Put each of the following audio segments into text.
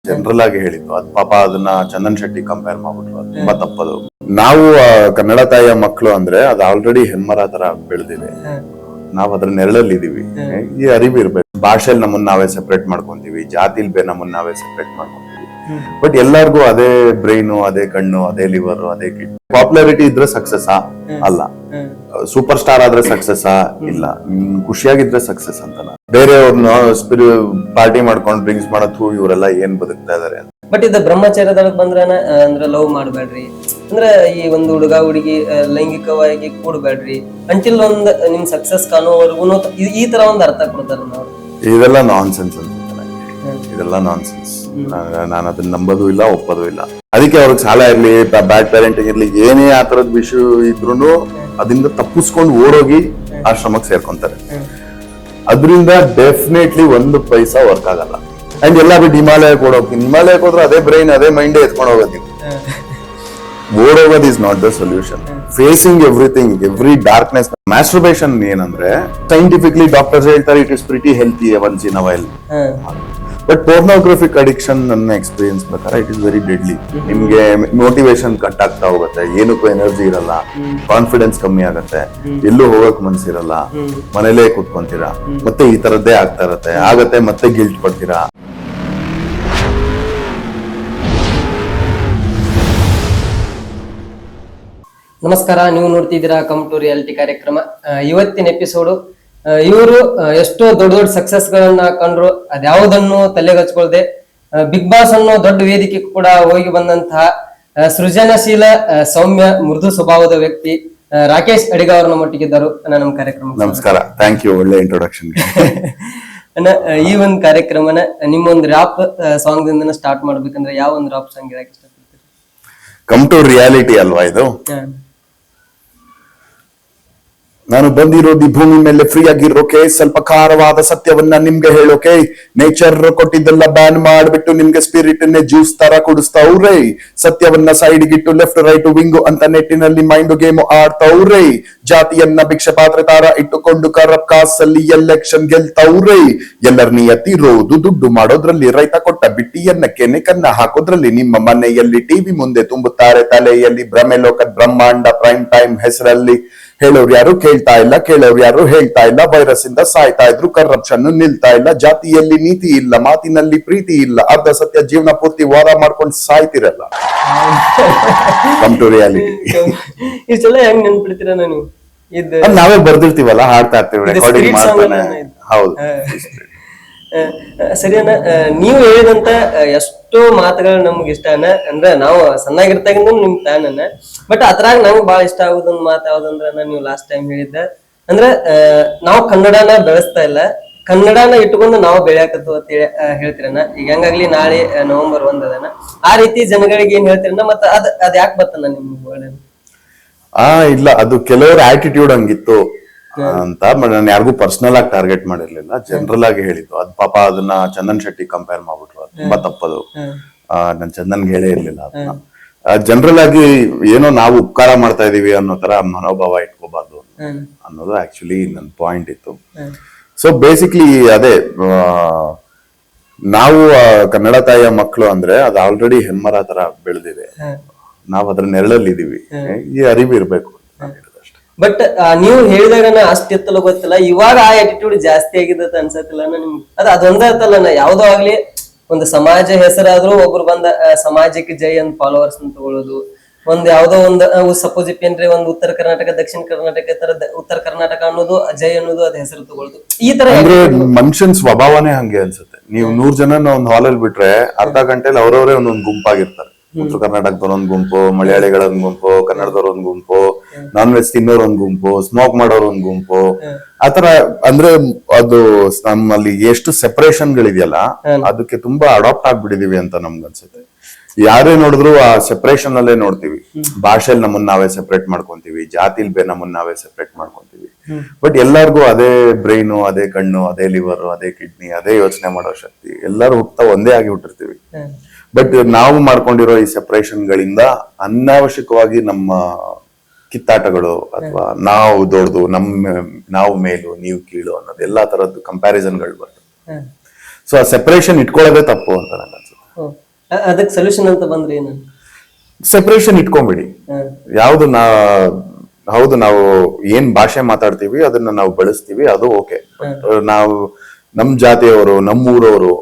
General ಆಗಿ ಹೇಳಿದ್ದು ಅದ್ ಪಾಪ ಅದನ್ನ ಚಂದನ್ ಶೆಟ್ಟಿ ಕಂಪೇರ್ ಮಾಡ್ಬಿಟ್ರು, ಅದು ತುಂಬಾ ತಪ್ಪದು. ನಾವು ಕನ್ನಡ ತಾಯಿಯ ಮಕ್ಕಳು ಅಂದ್ರೆ ಅದು ಆಲ್ರೆಡಿ ಹೆಣ್ಮರ ತರ ಬೆಳೆದಿದೆ, ನಾವ್ ಅದ್ರ ನೆರಳಲ್ಲಿ ಇದೀವಿ. ಈ ಅರಿವು ಇರ್ಬೇಕು. ಭಾಷೆಲ್ ನಮ್ಮನ್ನ ನಾವೇ ಸೆಪರೇಟ್ ಮಾಡ್ಕೊಂತೀವಿ, ಜಾತಿಲ್ ನಮ್ಮನ್ನ ನಾವೇ ಸೆಪರೇಟ್ ಮಾಡ್ಕೊಂತೀವಿ. ಬಟ್ ಎಲ್ಲಾರ್ಗು ಅದೇ ಬ್ರೈನು, ಅದೇ ಕಣ್ಣು, ಅದೇ ಲಿವರ್, ಅದೇ ಕಿಡ್ನಿ. ಪಾಪ್ಯುಲಾರಿಟಿ ಇದ್ರೆ ಸಕ್ಸಸ್ ಅಲ್ಲ, ಸೂಪರ್ ಸ್ಟಾರ್ ಆದ್ರೆ ಸಕ್ಸಸ್ ಇಲ್ಲ, ಖುಷಿಯಾಗಿದ್ರೆ ಸಕ್ಸಸ್ ಅಂತಲ್ಲ. ಬೇರೆಯವ್ರನ್ನ ಪಾರ್ಟಿ ಮಾಡ್ಕೊಂಡು ಡ್ರಿಂಕ್ಸ್ ಮಾಡೋದು ಇವರೆಲ್ಲ ಏನ್ ಬದುಕ್ತಾ ಇದಾರೆ. ಬಟ್ ಇದು ಬ್ರಹ್ಮಚರ್ಯದೊಳಗ್ ಬಂದ್ರನ ಅಂದ್ರೆ ಲವ್ ಮಾಡ್ಬೇಡ್ರಿ, ಅಂದ್ರೆ ಈ ಒಂದು ಹುಡುಗ ಹುಡುಗಿ ಲೈಂಗಿಕವಾಗಿ ಕೂಡ್ಬೇಡ್ರಿ ಅಂಟಿಲ್ ಒಂದ್ ನಿಮ್ ಸಕ್ಸಸ್ ಕಾಣೋವರೆಗೂ ಈ ತರ ಒಂದ್ ಅರ್ಥ ಕೊಡ್ತಾರ ನಾವು. ಇದೆಲ್ಲ ನಾನ್ಸೆನ್ಸ್ ಅಂತ, ಇದೆಲ್ಲ ನಾನ್ಸೆನ್ಸ್. ನಾನು ಅದನ್ನ ನಂಬೋದು ಇಲ್ಲ, ಒಪ್ಪೋದು ಇಲ್ಲ. ಅದಕ್ಕೆ ಅವ್ರಿಗೆ ಸಾಲ ಇರ್ಲಿ, ಬ್ಯಾಡ್ ಪೇರೆಂಟಿಂಗ್ ಇರ್ಲಿ, ಏನೇ ಆ ತರದ ವಿಷಯ ಇದ್ರು ಅದರಿಂದ ತಪ್ಪಿಸ್ಕೊಂಡು ಓಡೋಗಿ ಆಶ್ರಮಕ್ಕೆ ಸೇರ್ಕೊಂತಾರೆ. ಅದರಿಂದ ಡೆಫಿನೆಟ್ಲಿ ಒಂದು ಪೈಸಾ ವರ್ಕ್ ಆಗಲ್ಲ. ಅಂಡ್ ಎಲ್ಲ ಬಿಟ್ಟು ಹಿಮಾಲಯಕ್ಕೆ ಓಡೋಗ್ತೀನಿ, ಹಿಮಾಲಯಕ್ಕೆ ಹೋದ್ರೆ ಅದೇ ಬ್ರೈನ್, ಅದೇ ಮೈಂಡ್ ಎತ್ಕೊಂಡು ಹೋಗೋದು. ಓಡೋಗೋದು is not the solution. Facing everything, every darkness. Masturbation ಏನಂದ್ರೆ ಸೈಂಟಿಫಿಕ್ಲಿ ಡಾಕ್ಟರ್ಸ್ ಹೇಳ್ತಾರೆ it is pretty healthy once in a while. But pornographic addiction ನನ್ನ ಎಕ್ಸ್ಪೀರಿಯನ್ಸ್ ಪ್ರಕಾರ ಇಟ್ ಇಸ್ ವೆರಿ ಡೆಡ್ಲಿ. ನಿಮ್ಗೆ ಮೋಟಿವೇಶನ್ ಕಟ್ ಆಗ್ತಾ ಹೋಗುತ್ತೆ, ಏನಕ್ಕೂ ಎನರ್ಜಿ ಇರಲ್ಲ, ಕಾನ್ಫಿಡೆನ್ಸ್ ಕಮ್ಮಿ ಆಗತ್ತೆ, ಎಲ್ಲೂ ಹೋಗಕ್ ಮನ್ಸಿರಲ್ಲ, ಮನೇಲೇ ಕೂತ್ಕೊಂತೀರಾ, ಮತ್ತೆ ಈ ತರದ್ದೇ ಆಗ್ತಾ ಆಗತ್ತೆ, ಮತ್ತೆ ಗಿಲ್ಟ್ ಪಡ್ತೀರಾ. ನಮಸ್ಕಾರ, ನೀವು ನೋಡ್ತಿದ್ದೀರಾ ಕಮ್ ಟು ರಿಯಾಲಿಟಿ ಕಾರ್ಯಕ್ರಮ. ಇವತ್ತಿನ ಎಪಿಸೋಡು ಇವರು ಎಷ್ಟೋ ದೊಡ್ಡ ದೊಡ್ಡ ಸಕ್ಸಸ್ ಗಳನ್ನ ಕಂಡ್ರು, ಅದ್ಯಾವುದನ್ನು ತಲೆಗಚ್ಕೊಳ್ದೆ ಬಿಗ್ ಬಾಸ್ ಅನ್ನೋ ದೊಡ್ಡ ವೇದಿಕೆ ಕೂಡ ಹೋಗಿ ಬಂದಂತಹ ಸೃಜನಶೀಲ, ಸೌಮ್ಯ, ಮೃದು ಸ್ವಭಾವದ ವ್ಯಕ್ತಿ ರಾಕೇಶ್ ಅಡಿಗ ಅವ್ರ ನಮ್ಮೊಟ್ಟಿಗಿದ್ದರು ನಮ್ಮ ಕಾರ್ಯಕ್ರಮ. ನಮಸ್ಕಾರ, ಥ್ಯಾಂಕ್ ಯು, ಒಳ್ಳೆ ಇಂಟ್ರೊಡಕ್ಷನ್. ಈ ಒಂದು ಕಾರ್ಯಕ್ರಮನ ನಿಮ್ಮೊಂದು ರ್ಯಾಪ್ ಸಾಂಗ್ ದಿಂದ ಸ್ಟಾರ್ಟ್ ಮಾಡ್ಬೇಕಂದ್ರೆ ಯಾವ ಒಂದು ರ್ಯಾಪ್ ಸಾಂಗ್ ಹೇಳಕ್ ಇಷ್ಟಪಡ್ತೀರಿ? ಕಮ್ ಟು ರಿಯಾಲಿಟಿ ಅಲ್ವಾ ಇದು? ನಾನು ಬಂದಿರೋದು ಈ ಭೂಮಿ ಮೇಲೆ ಫ್ರೀ ಆಗಿರೋಕೆ, ಸ್ವಲ್ಪ ಖಾರವಾದ ಸತ್ಯವನ್ನ ನಿಮ್ಗೆ ಹೇಳೋಕೆ. ನೇಚರ್ ಕೊಟ್ಟಿದ್ದೆಲ್ಲ ಬ್ಯಾನ್ ಮಾಡ್ಬಿಟ್ಟು ನಿಮ್ಗೆ ಸ್ಪಿರಿಟ್ ನೇ ಜ್ಯೂಸ್ ತರ ಕುಡಿಸ್ತಾವ್ರೆ. ಸತ್ಯವನ್ನ ಸೈಡ್ ಗಿಟ್ಟು ಲೆಫ್ಟ್ ರೈಟ್ ವಿಂಗು ಅಂತ ನೆಟ್ಟಿನಲ್ಲಿ ಮೈಂಡ್ ಗೇಮ್ ಆಡ್ತಾವ್ರೆ. ಜಾತಿಯನ್ನ ಭಿಕ್ಷೆ ಪಾತ್ರೆ ತಾರ ಇಟ್ಟುಕೊಂಡು ಕರಪ್ ಕಾಸಲ್ಲಿ ಎಲೆಕ್ಷನ್ ಗೆಲ್ತಾವ್ರೆ. ಎಲ್ಲರ ನಿಯತ್ತಿರೋದು ದುಡ್ಡು ಮಾಡೋದ್ರಲ್ಲಿ, ರೈತ ಕೊಟ್ಟ ಬಿಟ್ಟಿಯನ್ನ ಕೆನೆ ಕನ್ನ ಹಾಕೋದ್ರಲ್ಲಿ. ನಿಮ್ಮ ಮನೆಯಲ್ಲಿ ಟಿವಿ ಮುಂದೆ ತುಂಬುತ್ತಾರೆ ತಲೆಯಲ್ಲಿ ಭ್ರಮೆ ಲೋಕದ ಬ್ರಹ್ಮಾಂಡ ಪ್ರೈಮ್ ಟೈಮ್ ಹೆಸರಲ್ಲಿ. ಹೇಳೋರು ಯಾರು ಕೇಳ್ತಾ ಇಲ್ಲ, ಕೇಳೋರು ಯಾರು ಹೇಳ್ತಾ ಇಲ್ಲ. ವೈರಸ್ ಇಂದ ಸಾಯ್ತಾ ಇದ್ರು, ಕರಪ್ಷನ್ ನಿಲ್ತಾ ಇಲ್ಲ. ಜಾತಿಯಲ್ಲಿ ನೀತಿ ಇಲ್ಲ, ಮಾತಿನಲ್ಲಿ ಪ್ರೀತಿ ಇಲ್ಲ. ಅರ್ಧ ಸತ್ಯ ಜೀವನ ಪೂರ್ತಿ ವಾದ ಮಾಡ್ಕೊಂಡು ಸಾಯ್ತಿರಲ್ಲ. Come to reality. ಇಷ್ಟೆಲ್ಲ ಹೆಂಗ್ ನೆನ್ಪಿಡ್ತೀರ? ನಾನು ನಾವೇ ಬರ್ದಿರ್ತೀವಲ್ಲ, ಹಾಡ್ತಾ ಇರ್ತೀವಿ, ರೆಕಾರ್ಡಿಂಗ್ ಮಾಡ್ತಾನೆ. ಹೌದು, ಸರಿಯಣ್ಣ. ನೀವು ಹೇಳಿದಂತ ಎಷ್ಟೋ ಮಾತುಗಳು ನಮ್ಗೆ ಇಷ್ಟ ಅಂದ್ರೆ ನಾವು ಸಣ್ಣಾಗಿರ್ತಾಗಿಂದ ನಿಮ್ ಫ್ಯಾನ್ ಅನ್ನ. ಬಟ್ ಅದ್ರಾಗ ನಂಗೆ ಬಹಳ ಇಷ್ಟ ಆಗುದೊಂದು ಮಾತು ಯಾವ್ದಂದ್ರ, ನೀವು ಲಾಸ್ಟ್ ಟೈಮ್ ಹೇಳಿದ್ದ ಅಂದ್ರೆ ನಾವು ಕನ್ನಡನ ಬೆಳೆಸ್ತಾ ಇಲ್ಲ, ಕನ್ನಡನ ಇಟ್ಕೊಂಡು ನಾವು ಬೆಳೆಯಕತ್ತು ಅಂತ ಹೇಳ್ತೀರಣ್ಣ. ಈಗ ಹೆಂಗಾಗ್ಲಿ ನಾಳೆ ನವೆಂಬರ್ 1 ಅದನ್ನ ಆ ರೀತಿ ಜನಗಳಿಗೆ ಏನ್ ಹೇಳ್ತೀರಣ್ಣ? ಮತ್ತೆ ಅದ್ ಯಾಕೆ ಬರ್ತಣ್ಣ ನಿಮ್ಗೆ? ಇಲ್ಲ, ಅದು ಕೆಲವರ ಆಟಿಟ್ಯೂಡ್ ಹಂಗಿತ್ತು ಅಂತ. ನಾನು ಯಾರಿಗೂ ಪರ್ಸನಲ್ ಆಗಿ ಟಾರ್ಗೆಟ್ ಮಾಡಿರ್ಲಿಲ್ಲ, ಜನರಲ್ ಆಗಿ ಹೇಳಿದ್ದು. ಅದ್ ಪಾಪ ಅದನ್ನ ಚಂದನ್ ಶೆಟ್ಟಿ ಕಂಪೇರ್ ಮಾಡ್ಬಿಟ್ರು, ಅದು ತುಂಬಾ ತಪ್ಪದು. ನಾನ್ ಚಂದನ್ಗೆ ಹೇಳೇ ಇರ್ಲಿಲ್ಲ ಅದನ್ನ. ಜನರಲ್ ಆಗಿ ಏನೋ ನಾವು ಉಪಕಾರ ಮಾಡ್ತಾ ಇದೀವಿ ಅನ್ನೋ ತರ ಮನೋಭಾವ ಇಟ್ಕೋಬಾರ್ದು ಅನ್ನೋದು ಆಕ್ಚುಲಿ ನನ್ ಪಾಯಿಂಟ್ ಇತ್ತು. ಸೊ ಬೇಸಿಕ್ಲಿ ಅದೇ, ನಾವು ಕನ್ನಡ ತಾಯಿಯ ಮಕ್ಕಳು ಅಂದ್ರೆ ಅದು ಆಲ್ರೆಡಿ ಹೆಣ್ಮರ ತರ ಬೆಳೆದಿದೆ, ನಾವ್ ಅದ್ರ ನೆರಳಲ್ಲಿ ಇದೀವಿ. ಈ ಅರಿವು ಇರ್ಬೇಕು. ಬಟ್ ನೀವು ಹೇಳಿದಾಗ ಅಷ್ಟಿತ್ತಲ್ಲ ಗೊತ್ತಿಲ್ಲ, ಇವಾಗ ಆ ಆಟಿಟ್ಯೂಡ್ ಜಾಸ್ತಿ ಆಗಿದೆ ಅನ್ಸತ್ತಿಲ್ಲ ನಿಮ್ಗೆ? ಅದೊಂದೇ ಇರ್ತಲ್ಲ, ಯಾವ್ದೋ ಆಗ್ಲಿ ಒಂದು ಸಮಾಜ ಹೆಸರಾದ್ರೂ ಒಬ್ರು ಬಂದ ಸಮಾಜಕ್ಕೆ ಜೈ ಅಂತ ಫಾಲೋವರ್ಸ್ ಅಂತ ತಗೊಳ್ಳೋದು. ಒಂದ್ ಯಾವ್ದೋ ಒಂದು ಸಪೋಸ್ ಏನ್ರಿ ಒಂದು ಉತ್ತರ ಕರ್ನಾಟಕ, ದಕ್ಷಿಣ ಕರ್ನಾಟಕ ತರದ, ಉತ್ತರ ಕರ್ನಾಟಕ ಅನ್ನೋದು ಜೈ ಅನ್ನೋದು ಅದ್ ಹೆಸರು ತಗೊಳ್ಳೋದು. ಈ ತರ ಮನುಷ್ಯನ್ ಸ್ವಭಾವನೆ ಹಂಗೆ ಅನ್ಸುತ್ತೆ. ನೀವು 100 ಜನನ ಒಂದ್ ಹಾಲಲ್ಲಿ ಬಿಟ್ರೆ ಅರ್ಧ ಗಂಟೆಲಿ ಅವ್ರವರೇ ಒಂದೊಂದು ಗುಂಪಾಗಿರ್ತಾರೆ. ಉತ್ತರ ಕರ್ನಾಟಕದವ್ರ ಒಂದ್ ಗುಂಪು, ಮಲಯಾಳಿಗಳ ಒಂದ್ ಗುಂಪು, ಕನ್ನಡದವ್ರ ಒಂದ್ ಗುಂಪು, ನಾನ್ ವೆಜ್ ತಿನ್ನೋರ್ ಒಂದ್ ಗುಂಪು, ಸ್ಮೋಕ್ ಮಾಡೋರ್ ಒಂದ್ ಗುಂಪು. ಆತರ ಅಂದ್ರೆ ಅದು ನಮ್ಮಲ್ಲಿ ಎಷ್ಟು ಸೆಪರೇಷನ್ ಗಳಿದೆಯಲ್ಲ, ಅದಕ್ಕೆ ತುಂಬಾ ಅಡಾಪ್ಟ್ ಆಗ್ಬಿಟ್ಟಿದೀವಿ ಅಂತ ನಮ್ಗೆ ಅನ್ಸುತ್ತೆ. ಯಾರೇ ನೋಡಿದ್ರು ಆ ಸೆಪರೇಷನ್ ಅಲ್ಲೇ ನೋಡ್ತೀವಿ. ಭಾಷೆಲ್ ನಮ್ಮನ್ನ ನಾವೇ ಸೆಪರೇಟ್ ಮಾಡ್ಕೊಂತೀವಿ, ಜಾತಿಲ್ ನಮ್ಮನ್ನ ನಾವೇ ಸೆಪರೇಟ್ ಮಾಡ್ಕೊಂತೀವಿ. ಬಟ್ ಎಲ್ಲಾರ್ಗು ಅದೇ ಬ್ರೈನು, ಅದೇ ಕಣ್ಣು, ಅದೇ ಲಿವರ್, ಅದೇ ಕಿಡ್ನಿ, ಅದೇ ಯೋಚನೆ ಮಾಡೋ ಶಕ್ತಿ. ಎಲ್ಲರೂ ಹುಟ್ತಾ ಒಂದೇ ಆಗಿ ಹುಟ್ಟಿರ್ತೀವಿ. ಬಟ್ ನಾವು ಮಾಡ್ಕೊಂಡಿರೋ ಈ ಸೆಪರೇಷನ್ ಗಳಿಂದ ಅನಾವಶ್ಯಕವಾಗಿ ನಮ್ಮ ಕಿತ್ತಾಟಗಳು, ಅಥವಾ ನಾವು ದೊಡ್ಡದು, ನಾವು ಮೇಲು ನೀವು ಕೀಳು ಅನ್ನೋದು ಎಲ್ಲಾ ತರದ್ದು ಕಂಪ್ಯಾರಿಸನ್ಗಳು ಬರ್ತವೆ. ಸೊ ಆ ಸೆಪರೇಷನ್ ಇಟ್ಕೊಳ್ಳೋದೇ ತಪ್ಪು ಅಂತ ನನಗೆ ಅನ್ಸುತ್ತೆ. ಅದಕ್ಕೆ ಸೊಲ್ಯೂಷನ್ ಅಂತ ಬಂದ್ರೆ ಏನು? ಸೆಪರೇಷನ್ ಇಟ್ಕೊಂಬಿಡಿ. ಯಾವ್ದು ಹೌದು, ನಾವು ಏನ್ ಭಾಷೆ ಮಾತಾಡ್ತೀವಿ ಅದನ್ನ ನಾವು ಬಳಸ್ತೀವಿ, ಅದು ಓಕೆ. ನಾವು ನಮ್ ಜಾತಿಯವರು, ನಮ್ಮೂರವರು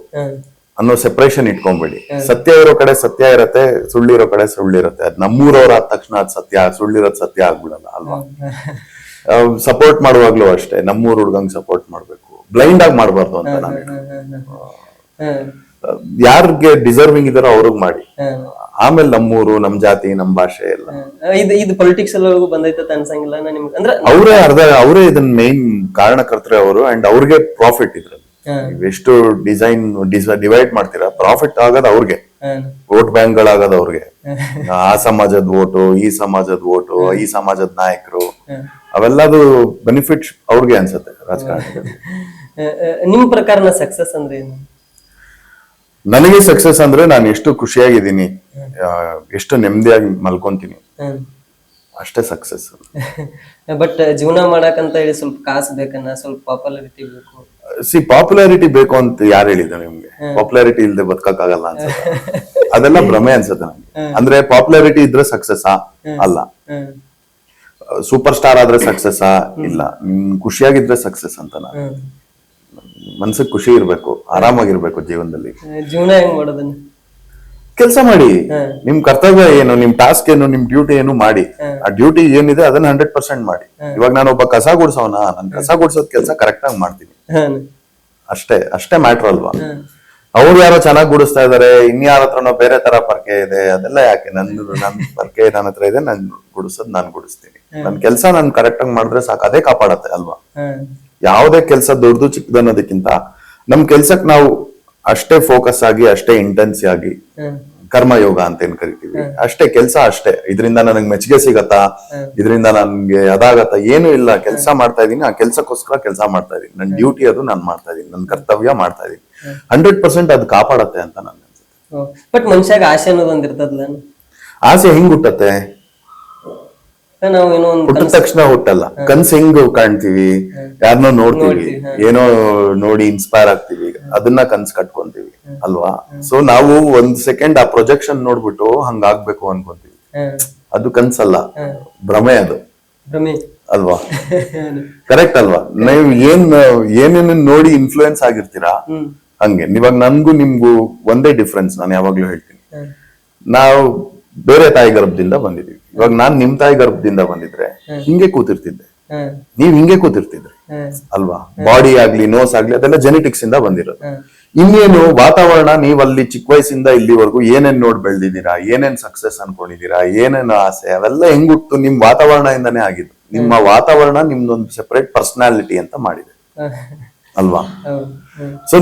ಅನ್ನೋ ಸೆಪರೇಷನ್ ಇಟ್ಕೊಂಬಿಡಿ. ಸತ್ಯ ಇರೋ ಕಡೆ ಸತ್ಯ ಇರತ್ತೆ, ಸುಳ್ಳಿರೋ ಕಡೆ ಸುಳ್ಳಿರತ್ತೆ. ಅದ್ ನಮ್ಮೂರವ್ರ ಆದ ತಕ್ಷಣ ಅದ್ ಸತ್ಯ, ಸುಳ್ಳಿರೋದ್ ಸತ್ಯ ಆಗ್ಬಿಡಲ್ಲ ಅಲ್ವಾ? ಸಪೋರ್ಟ್ ಮಾಡುವಾಗ್ಲೂ ಅಷ್ಟೇ, ನಮ್ಮೂರ್ ಹುಡ್ಗಂಗ್ ಸಪೋರ್ಟ್ ಮಾಡ್ಬೇಕು, ಬ್ಲೈಂಡ್ ಆಗಿ ಮಾಡ್ಬಾರ್ದು ಅಂತ ನಾನು. ಯಾರಿಗೆ ಡಿಸರ್ವಿಂಗ್ ಇದಾರೋ ಅವ್ರಿಗೆ ಮಾಡಿ, ಆಮೇಲೆ ನಮ್ಮೂರು, ನಮ್ ಜಾತಿ, ನಮ್ ಭಾಷೆ ಎಲ್ಲ. ಇದು ಪೊಲಿಟಿಕ್ಸ್ ಎಲ್ಲರಿಗೂ ಬಂದೈತೆ ಅನ್ಸಂಗಿಲ್ಲ ನಿಮ್ಗೆ? ಅಂದ್ರೆ ಅವರೇ ಇದನ್ನ ಮೇನ್ ಕಾರಣಕರ್ತರೆ ಅವರು, ಅಂಡ್ ಅವ್ರಿಗೆ ಪ್ರಾಫಿಟ್ ಇದ್ರಲ್ಲಿ. ಎಷ್ಟು ಡಿವೈಡ್ ಮಾಡ್ತೀರಾ, ಪ್ರಾಫಿಟ್ ಆಗೋದು ಅವ್ರಿಗೆ, ವೋಟ್ ಬ್ಯಾಂಕ್ ಗಳಾಗೋದು ಅವ್ರಿಗೆ. ಆ ಸಮಾಜದ ವೋಟು, ಈ ಸಮಾಜದ ವೋಟು, ಈ ಸಮಾಜದ ನಾಯಕರು, ಅವೆಲ್ಲದು ಬೆನಿಫಿಟ್ ಅವ್ರಿಗೆ ಅನ್ಸುತ್ತೆ ರಾಜಕಾರಣದಲ್ಲಿ. ನಿಮ್ ಪ್ರಕಾರ ಸಕ್ಸಸ್ ಅಂದ್ರೆ ಏನು? ನನಗೆ ಸಕ್ಸಸ್ ಅಂದ್ರೆ ನಾನು ಎಷ್ಟು ಖುಷಿಯಾಗಿದ್ದೀನಿ, ಎಷ್ಟು ನೆಮ್ಮದಿಯಾಗಿ ಮಲ್ಕೊಂತೀನಿ, ಅಷ್ಟೇ ಸಕ್ಸಸ್. ಬಟ್ ಜೀವನ ಮಾಡಕಂತ ಹೇಳಿ ಸ್ವಲ್ಪ ಕಾಸು ಬೇಕನ್ನ, ಸ್ವಲ್ಪ ಪಾಪ್ಯುಲಾರಿಟಿ ಬೇಕು. ಪಾಪ್ಯುಲಾರಿಟಿ ಬೇಕು ಅಂತ ಯಾರು ಹೇಳಿದ ನಿಮ್ಗೆ? ಪಾಪ್ಯುಲಾರಿಟಿ ಇಲ್ಲದೆ ಬದುಕಕ್ಕಾಗಲ್ಲ ಅನ್ಸುತ್ತೆ. ಅದೆಲ್ಲ ಭ್ರಮೆ ಅನ್ಸುತ್ತೆ ನಂಗೆ. ಅಂದ್ರೆ ಪಾಪ್ಯುಲಾರಿಟಿ ಇದ್ರೆ ಸಕ್ಸಸ್ ಅಲ್ಲ, ಸೂಪರ್ ಸ್ಟಾರ್ ಆದ್ರೆ ಸಕ್ಸಸ್ ಇಲ್ಲ, ಖುಷಿಯಾಗಿದ್ರೆ ಸಕ್ಸಸ್ ಅಂತ. ನಾನು ಮನ್ಸಿಗೆ ಖುಷಿ ಇರ್ಬೇಕು, ಆರಾಮಾಗಿರ್ಬೇಕು ಜೀವನದಲ್ಲಿ. ಜೀವನ ಹೆಂಗ್ ಮಾಡೋದನ್ನ? ಕೆಲಸ ಮಾಡಿ, ನಿಮ್ ಕರ್ತವ್ಯ ಏನು, ನಿಮ್ ಟಾಸ್ಕ್ ಏನು, ನಿಮ್ ಡ್ಯೂಟಿ ಏನು ಮಾಡಿ. ಆ ಡ್ಯೂಟಿ ಏನಿದೆ ಅದನ್ನ 100% ಮಾಡಿ. ಇವಾಗ ನಾನು ಒಬ್ಬ ಕಸ ಗುಡ್ಸೋನ, ನಾನು ಕಸ ಗುಡ್ಸೋದ್ ಕೆಲಸ ಕರೆಕ್ಟ್ ಆಗಿ ಮಾಡ್ತೀನಿ, ಅಷ್ಟೇ ಮ್ಯಾಟ್ರ್ ಅಲ್ವಾ? ಅವ್ರು ಯಾರೋ ಚೆನ್ನಾಗಿ ಗುಡಿಸ್ತಾ ಇದಾರೆ, ಇನ್ಯಾರ ಹತ್ರನೋ ಬೇರೆ ತರ ಪರ್ಕೆ ಇದೆ, ಅದೆಲ್ಲ ಯಾಕೆ? ನನ್ ಪರ್ಕೆ ನನ್ನ ಹತ್ರ ಇದೆ, ನಾನ್ ಗುಡಿಸೋದ್ ನಾನ್ ಗುಡಿಸ್ತೀನಿ. ನನ್ ಕೆಲಸ ನಾನು ಕರೆಕ್ಟ್ ಆಗಿ ಮಾಡಿದ್ರೆ ಸಾಕು, ಅದೇ ಕಾಪಾಡತ್ತೆ ಅಲ್ವಾ? ಯಾವುದೇ ಕೆಲಸ ದೊಡ್ಡದು ಚಿಕ್ಕದು ಅನ್ನೋದಕ್ಕಿಂತ ನಮ್ ಕೆಲ್ಸಕ್ ನಾವು ಅಷ್ಟೇ ಫೋಕಸ್ ಆಗಿ, ಅಷ್ಟೇ ಇಂಟೆನ್ಸ್ ಆಗಿ, ಕರ್ಮಯೋಗ ಅಂತ ಏನ್ ಕರಿತೀವಿ, ಅಷ್ಟೇ ಕೆಲಸ ಅಷ್ಟೇ. ಇದರಿಂದ ನನಗೆ ಮೆಚ್ಚುಗೆ ಸಿಗತ್ತಾ, ಇದರಿಂದ ನನ್ಗೆ ಅದಾಗತ್ತಾ? ಏನು ಇಲ್ಲ, ಕೆಲಸ ಮಾಡ್ತಾ ಇದೀನಿ, ಆ ಕೆಲ್ಸಕ್ಕೋಸ್ಕರ ಕೆಲಸ ಮಾಡ್ತಾ ಇದೀನಿ, ನನ್ ಡ್ಯೂಟಿ ಅದು ನಾನು ಮಾಡ್ತಾ ಇದೀನಿ, ನನ್ ಕರ್ತವ್ಯ ಮಾಡ್ತಾ ಇದೀನಿ. 100% ಅದು ಕಾಪಾಡತ್ತೆ ಅಂತ ನನ್ಗೆ ಅನ್ಸುತ್ತೆ. ಬಟ್ ಮನುಷ್ಯಾಗ ಆಸೆ ಅನ್ನೋದು ಒಂದಿರ್ತದಲ್ಲ, ಆಸೆ ಹೆಂಗ್ ಹುಟ್ಟತ್ತೆ? ನಾವು ಏನೋ ಹುಟ್ಟಿದ ತಕ್ಷಣ ಹುಟ್ಟಲ್ಲ. ಕನ್ಸ್ ಹೆಂಗ್ ಕಾಣ್ತೀವಿ, ಯಾರನ್ನೋ ನೋಡ್ತೀವಿ, ಏನೋ ನೋಡಿ ಇನ್ಸ್ಪೈರ್ ಆಗ್ತೀವಿ, ಅದನ್ನ ಕನ್ಸ್ ಕಟ್ಕೊಂತೀವಿ ಅಲ್ವಾ? ಸೊ ನಾವು ಒಂದ್ ಸೆಕೆಂಡ್ ಆ ಪ್ರೊಜೆಕ್ಷನ್ ನೋಡ್ಬಿಟ್ಟು ಹಂಗಾಗ್ಬೇಕು ಅನ್ಕೊಂತೀವಿ. ಅದು ಕನ್ಸಲ್ಲ, ಭ್ರಮೆ ಅದು ಅಲ್ವಾ? ಕರೆಕ್ಟ್ ಅಲ್ವಾ? ನೀವು ಏನೇನ ನೋಡಿ ಇನ್ಫ್ಲೂಯೆನ್ಸ್ ಆಗಿರ್ತೀರಾ ಹಂಗೆ. ಇವಾಗ ನನ್ಗೂ ನಿಮ್ಗೂ ಒಂದೇ ಡಿಫ್ರೆನ್ಸ್, ನಾನು ಯಾವಾಗ್ಲೂ ಹೇಳ್ತೀನಿ. ನಾವು ಬೇರೆ ತಾಯಿ ಗರ್ಭದಿಂದ ಬಂದಿದೀವಿ. ಇವಾಗ ನಾನ್ ನಿಮ್ ತಾಯಿ ಗರ್ಭದಿಂದ ಬಂದಿದ್ರೆ ಹಿಂಗೆ ಕೂತಿರ್ತಿದ್ದೆ, ನೀವ್ ಹಿಂಗೆ ಕೂತಿರ್ತಿದ್ರಿ ಅಲ್ವಾ? ಬಾಡಿ ಆಗ್ಲಿ, ನೋಸ್ ಆಗ್ಲಿ, ಅದೆಲ್ಲ ಜೆನೆಟಿಕ್ಸ್ ಇಂದ ಬಂದಿರೋದು. ಇನ್ನೇನು ವಾತಾವರಣ, ನೀವಲ್ಲಿ ಚಿಕ್ಕ ವಯಸ್ಸಿಂದ ಇಲ್ಲಿವರೆಗೂ ಏನೇನ್ ನೋಡ್ ಬೆಳ್ದಿದ್ದೀರಾ, ಏನೇನ್ ಸಕ್ಸಸ್ ಅನ್ಕೊಂಡಿದೀರಾ, ಏನೇನು ಆಸೆ, ಅವೆಲ್ಲ ಹೆಂಗ್ ಹುಟ್ಟು ನಿಮ್ ವಾತಾವರಣದಿಂದಾನೇ ಆಗಿದ್ದು. ನಿಮ್ಮ ವಾತಾವರಣ ನಿಮ್ದೊಂದು ಸೆಪರೇಟ್ ಪರ್ಸನಾಲಿಟಿ ಅಂತ ಮಾಡಿದೆ ಅಲ್ವಾ? ಸೊ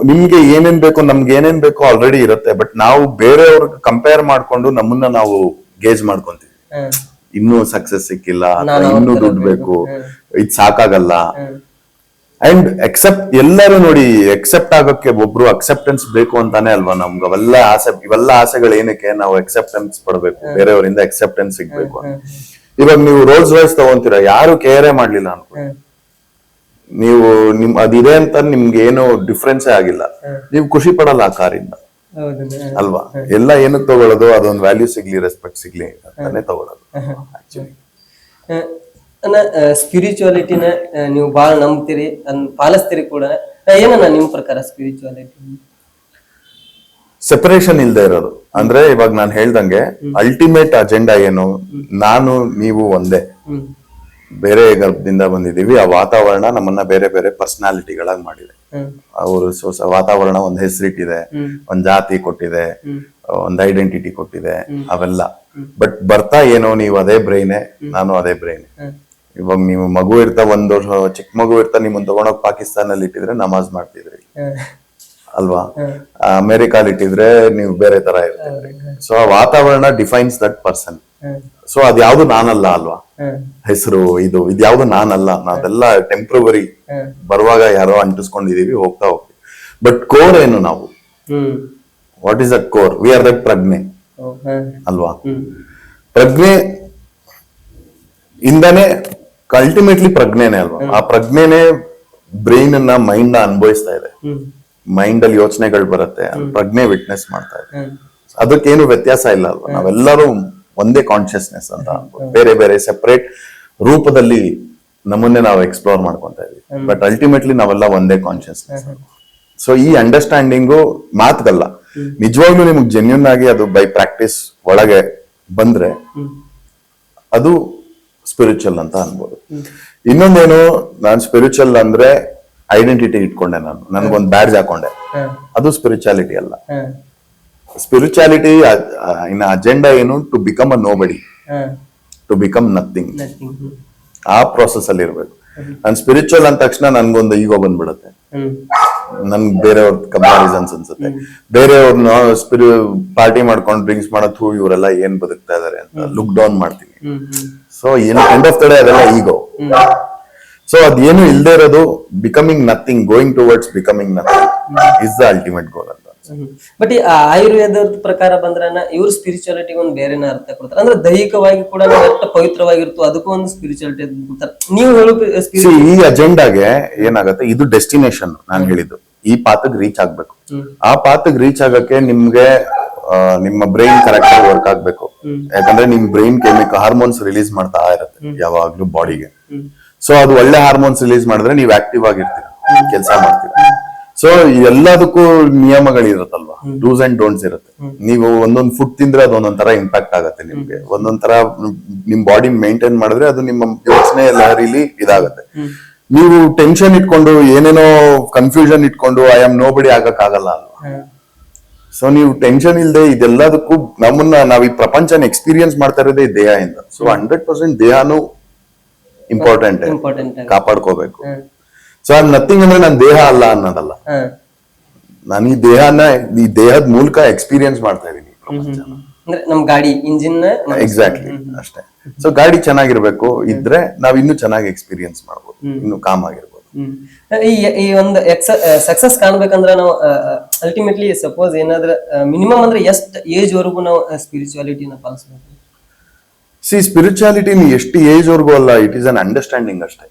ನಿಮ್ಗೆ ಏನೇನ್ ಬೇಕು, ನಮ್ಗೆ ಏನೇನ್ ಬೇಕು ಆಲ್ರೆಡಿ ಇರುತ್ತೆ. ಬಟ್ ನಾವು ಬೇರೆಯವ್ರಿಗೆ ಕಂಪೇರ್ ಮಾಡ್ಕೊಂಡು ನಮ್ಮನ್ನ ನಾವು ಗೇಜ್ ಮಾಡ್ಕೊಂತೀವಿ. ಇನ್ನೂ ಸಕ್ಸಸ್ ಸಿಕ್ಕಿಲ್ಲ, ಇನ್ನೂ ದುಡ್ಡು ಬೇಕು, ಇದ್ ಸಾಕಾಗಲ್ಲ. ಅಂಡ್ ಎಲ್ಲರೂ ನೋಡಿ, ಎಕ್ಸೆಪ್ಟ್ ಆಗೋಕ್ಕೆ ಒಬ್ರು ಅಕ್ಸೆಪ್ಟೆನ್ಸ್ ಬೇಕು ಅಂತಾನೆ ಅಲ್ವಾ ನಮ್ಗೆ ಇವೆಲ್ಲ ಆಸೆಗಳು ಏನಕ್ಕೆ? ನಾವು ಅಕ್ಸೆಪ್ಟೆನ್ಸ್ ಪಡ್ಬೇಕು, ಬೇರೆಯವರಿಂದ ಅಕ್ಸೆಪ್ಟೆನ್ಸ್ ಸಿಗ್ಬೇಕು. ಇವಾಗ ನೀವು ರೋಲ್ಸ್ ರಾಯ್ಸ್ ತಗೊಂತೀರಾ, ಯಾರು ಕೇರೇ ಮಾಡ್ಲಿಲ್ಲ ಅನ್ಕೋ, ನೀವು ಅದಿದೆ ಅಂತ ನಿಮ್ಗೆ ಏನು ಡಿಫ್ರೆನ್ಸೇ ಆಗಿಲ್ಲ, ನೀವು ಖುಷಿ ಪಡಲ್ಲ ಆ ಕಾರಿಂದ ಅಲ್ವಾ? ಎಲ್ಲ ಏನಕ್ಕೆ ತಗೊಳ್ಳೋದು? ಅದೊಂದು ವ್ಯಾಲ್ಯೂ ಸಿಗ್ಲಿ, ರೆಸ್ಪೆಕ್ಟ್ ಸಿಗ್ಲಿ ಅಂತಾನೆ ತಗೊಳ್ಳೋದು ಆಕ್ಚುಲಿ. ಸ್ಪಿರಿಚುವಾಲಿಟಿನ ನೀವು ಬಹಳ ನಂಬ್ತೀರಿ, ಅದನ್ನ ಪಾಲಿಸ್ತೀರಿ ಕೂಡ. ಏನನ್ನ ನಿಮ್ ಪ್ರಕಾರ ಸ್ಪಿರಿಚುವಾಲಿಟಿ? ಸೆಪರೇಷನ್ ಇಲ್ದೇ ಇರೋದು. ಅಂದ್ರೆ ಇವಾಗ ನಾನು ಹೇಳ್ದಂಗೆ ಅಲ್ಟಿಮೇಟ್ ಅಜೆಂಡಾ ಏನು? ನಾನು ನೀವು ಒಂದೇ, ಬೇರೆ ಗರ್ಭದಿಂದ ಬಂದಿದೀವಿ. ಆ ವಾತಾವರಣ ನಮ್ಮನ್ನ ಬೇರೆ ಬೇರೆ ಪರ್ಸನಾಲಿಟಿಗಳಾಗಿ ಮಾಡಿದೆ. ಅವರು ವಾತಾವರಣ ಒಂದ್ ಹೆಸರಿಟ್ಟಿದೆ, ಒಂದ್ ಜಾತಿ ಕೊಟ್ಟಿದೆ, ಒಂದ್ ಐಡೆಂಟಿಟಿ ಕೊಟ್ಟಿದೆ, ಅವೆಲ್ಲ. ಬಟ್ ಬರ್ತಾ ಏನೋ ನೀವು ಅದೇ ಬ್ರೈನೆ, ನಾನು ಅದೇ ಬ್ರೈನೆ. ಇವಾಗ ನೀವು ಮಗು ಇರ್ತಾ, ಚಿಕ್ಕ ಮಗು ಇರ್ತಾ ನಿಮ್ಮನ್ನ ತಗೊಂಡೋಗಿ ಪಾಕಿಸ್ತಾನಲ್ಲಿ ಇಟ್ಟಿದ್ರೆ ನಮಾಜ್ ಮಾಡ್ತಿದ್ರಿ ಅಲ್ವಾ? ಅಮೆರಿಕಾಲ್ ಇಟ್ಟಿದ್ರೆ ನೀವು ಬೇರೆ ತರ ಇರ್ತಿದ್ರಿ. ಸೊ ಆ ವಾತಾವರಣ ಡಿಫೈನ್ಸ್ ದಟ್ ಪರ್ಸನ್. ಸೊ ಅದ್ಯಾವ್ದು ನಾನಲ್ಲ ಅಲ್ವಾ? ಹೆಸರು ಇದ್ಯಾವ್ದು ನಾನಲ್ಲ. ನಾವೆಲ್ಲ ಟೆಂಪ್ರವರಿ, ಬರುವಾಗ ಯಾರೋ ಅಂಟಿಸ್ಕೊಂಡಿದೀವಿ, ಹೋಗ್ತಾ ಹೋಗ್ತೀವಿ. ಬಟ್ ಕೋರ್ ಏನು ನಾವು? What is that core? We are that ಪ್ರಜ್ಞೆ ಅಲ್ವಾ? ಪ್ರಜ್ಞೆ ಇಂದಾನೆ ಅಲ್ಟಿಮೇಟ್ಲಿ ಪ್ರಜ್ಞೆನೆ ಅಲ್ವಾ? ಆ ಪ್ರಜ್ಞೆನೆ ಬ್ರೈನ್ ಅನ್ನ, ಮೈಂಡ್ ನ ಅನುಭವಿಸ್ತಾ ಇದೆ. ಮೈಂಡ್ ಅಲ್ಲಿ ಯೋಚನೆಗಳು ಬರುತ್ತೆ, ಪ್ರಜ್ಞೆ ವಿಟ್ನೆಸ್ ಮಾಡ್ತಾ ಇದೆ ಅದಕ್ಕೇನು ವ್ಯತ್ಯಾಸ ಇಲ್ಲ ಅಲ್ವಾ, ನಾವೆಲ್ಲರೂ ಒಂದೇ ಕಾನ್ಶಿಯಸ್ನೆಸ್ ಅಂತ ಅನ್ಬೋದು. ಬೇರೆ ಬೇರೆ ಸೆಪರೇಟ್ ರೂಪದಲ್ಲಿ ನಮ್ಮನ್ನೇ ನಾವು ಎಕ್ಸ್ಪ್ಲೋರ್ ಮಾಡ್ಕೊಂತ ಇದೀವಿ, ಬಟ್ ಅಲ್ಟಿಮೇಟ್ಲಿ ನಾವೆಲ್ಲ ಒಂದೇ ಕಾನ್ಶಿಯಸ್ನೆಸ್. ಸೊ ಈ ಅಂಡರ್ಸ್ಟ್ಯಾಂಡಿಂಗು ಮಾತ್ಗಲ್ಲ, ನಿಜವಾಗ್ಲೂ ನಿಮ್ಗೆ ಜೆನ್ಯೂನ್ ಆಗಿ ಅದು ಬೈ ಪ್ರಾಕ್ಟೀಸ್ ಒಳಗೆ ಬಂದ್ರೆ ಅದು ಸ್ಪಿರಿಚುವಲ್ ಅಂತ ಅನ್ಬೋದು. ಇನ್ನೊಂದೇನು, ನಾನು ಸ್ಪಿರಿಚುವಲ್ ಅಂದ್ರೆ ಐಡೆಂಟಿಟಿ ಇಟ್ಕೊಂಡೆ, ನನ್ಗೊಂದು ಬ್ಯಾಡ್ಜ್ ಹಾಕೊಂಡೆ, ಅದು ಸ್ಪಿರಿಚುಯಾಲಿಟಿ ಅಲ್ಲ. ಸ್ಪಿರಿಚುಯಾಲಿಟಿ ಇನ್ ಅಜೆಂಡಾ ಏನು, to become a nobody, to become nothing. ಆ ಪ್ರೊಸೆಸ್ ಅಲ್ಲಿ ಇರ್ಬೇಕು. ನಾನು ಸ್ಪಿರಿಚುವಲ್ ಅಂದ ತಕ್ಷಣ ನನ್ಗೊಂದು ಈಗೋ ಬಂದ್ಬಿಡುತ್ತೆ, ನನ್ ಬೇರೆಯವ್ರ ಕಂಪ್ಯಾರಿಸನ್ಸ್ ಅನ್ಸುತ್ತೆ, ಬೇರೆಯವ್ರನ್ನ ಪಾರ್ಟಿ ಮಾಡ್ಕೊಂಡು ಡ್ರಿಂಕ್ಸ್ ಮಾಡೋದು, ಇವರೆಲ್ಲ ಏನ್ ಬದುಕ್ತಾ ಇದಾರೆ ಅಂತ ಲುಕ್ ಡೌನ್ ಮಾಡ್ತೀನಿ. So end of the day ಅದೆಲ್ಲ ಈಗೋ. ಸೊ ಅದೇನು ಇಲ್ದೇ ಇರೋದು becoming nothing, going towards becoming nothing is the ultimate goal ಅಂತ. ಬಟ್ ಈ ಆಯುರ್ವೇದದ ಪ್ರಕಾರ ಬಂದ್ರನ ಇವ್ರ ಸ್ಪಿರಿಚುಯಾಲಿಟಿ ಒಂದು ಬೇರೆನ ಅರ್ಥ ಕೊಡ್ತಾರೆ. ಅಂದ್ರೆ ದೈಹಿಕವಾಗಿ ಕೂಡ ನಾವು ಎಷ್ಟು ಪವಿತ್ರವಾಗಿರ್ತೋ ಅದಕ್ಕೂ ಒಂದು ಸ್ಪಿರಿಚುಯಾಲಿಟಿ ಕೊಡ್ತಾರೆ. ನೀವು ಹೇಳೋ ಈ ಅಜೆಂಡಾಗೆ ಏನಾಗುತ್ತೆ, ಇದು ಡೆಸ್ಟಿನೇಷನ್ ನಾನು ಹೇಳಿದ್ದು, ಈ ಪಾತಕ್ ರೀಚ್ ಆಗ್ಬೇಕು. ಆ ಪಾತಕ್ ರೀಚ್ ಆಗಕ್ಕೆ ನಿಮ್ಗೆ ನಿಮ್ಮ ಬ್ರೈನ್ ಕರೆಕ್ಟ್ ಆಗಿ ವರ್ಕ್ ಆಗ್ಬೇಕು. ಯಾಕಂದ್ರೆ ನಿಮ್ ಬ್ರೈನ್ ಹಾರ್ಮೋನ್ಸ್ ರಿಲೀಸ್ ಮಾಡ್ತಾ ಇರುತ್ತೆ ಯಾವಾಗ್ಲೂ ಬಾಡಿಗೆ. ಸೊ ಅದು ಒಳ್ಳೆ ಹಾರ್ಮೋನ್ಸ್ ರಿಲೀಸ್ ಮಾಡಿದ್ರೆ ನೀವು ಆಕ್ಟಿವ್ ಆಗಿರ್ತೀರ, ಕೆಲಸ ಮಾಡ್ತೀರಾ. ಸೊ ಎಲ್ಲದಕ್ಕೂ ನಿಯಮಗಳಿರುತ್ತಲ್ವಾ, ಡೂಸ್ ಅಂಡ್ ಡೋಂಟ್ಸ್ ಇರುತ್ತೆ. ನೀವು ಒಂದೊಂದು ಫುಡ್ ತಿಂದ್ರೆ ಅದು ಒಂದೊಂದ್ ತರ ಇಂಪ್ಯಾಕ್ಟ್ ಆಗುತ್ತೆ ನಿಮ್ಗೆ, ಒಂದೊಂದ್ ತರ ನಿಮ್ ಬಾಡಿ ಮೇಂಟೈನ್ ಮಾಡಿದ್ರೆ ಅದು ನಿಮ್ಮ ಯೋಚನೆ ಲಹರಿಲಿ ಇದಾಗುತ್ತೆ. ನೀವು ಟೆನ್ಷನ್ ಇಟ್ಕೊಂಡು ಏನೇನೋ ಕನ್ಫ್ಯೂಷನ್ ಇಟ್ಕೊಂಡು ಐ ಆಮ್ ನೋಬಡಿ ಆಗಕ್ ಆಗಲ್ಲ ಅಲ್ವಾ. ಸೊ ನೀವು ಟೆನ್ಷನ್ ಇಲ್ದೆ ಇದೆಲ್ಲದಕ್ಕೂ ನಾವ್ ಈ ಪ್ರಪಂಚನ ಎಕ್ಸ್ಪೀರಿಯನ್ಸ್ ಮಾಡ್ತಾ ಇರೋದೇ ದೇಹದಿಂದ. ಸೊ 100% ದೇಹನು ಇಂಪಾರ್ಟೆಂಟ್, ಕಾಪಾಡ್ಕೋಬೇಕು. ಸೊ ಅದ್ ನಥಿಂಗ್ ಅಂದ್ರೆ ನನ್ ದೇಹ ಅಲ್ಲ ಅನ್ನೋದಲ್ಲ, ನಾನು ಈ ದೇಹದ ಮೂಲಕ ಎಕ್ಸ್ಪೀರಿಯನ್ಸ್ ಮಾಡ್ತಾ ಇದೀನಿ ಪ್ರಪಂಚನ. ನಮ್ ಗಾಡಿ ಇಂಜಿನ್ ಎಕ್ಸಾಕ್ಟ್ಲಿ ಅಷ್ಟೇ. ಸೊ ಗಾಡಿ ಚೆನ್ನಾಗಿರ್ಬೇಕು ಇದ್ರೆ ನಾವ್ ಇನ್ನೂ ಚೆನ್ನಾಗಿ ಎಕ್ಸ್ಪೀರಿಯನ್ಸ್ ಮಾಡ್ಬೋದು, ಇನ್ನು ಕಾಮ್ ಆಗಿರ್ಬೋದು. ಈ ಒಂದು ಸಕ್ಸಸ್ ಕಾಣ್ಬೇಕಂದ್ರ ನಾವು ಅಲ್ಟಿಮೇಟ್ಲಿ ಸಪೋಸ್ ಏನಾದ್ರೆ ಮಿನಿಮಮ್ ಅಂದ್ರೆ ಎಷ್ಟ್ ಏಜ್ ವರೆಗೂ ನಾವು ಸ್ಪಿರಿಚುಯಾಲಿಟಿನ ಪಾಲಿಸಬೇಕು? ಸ್ಪಿರಿಚುಯಾಲಿಟಿ ಎಷ್ಟು ಏಜ್ ವರ್ಗೂ ಅಲ್ಲ, ಇಟ್ ಈಸ್ ಅನ್ ಅಂಡರ್ಸ್ಟ್ಯಾಂಡಿಂಗ್ ಅಷ್ಟೇ.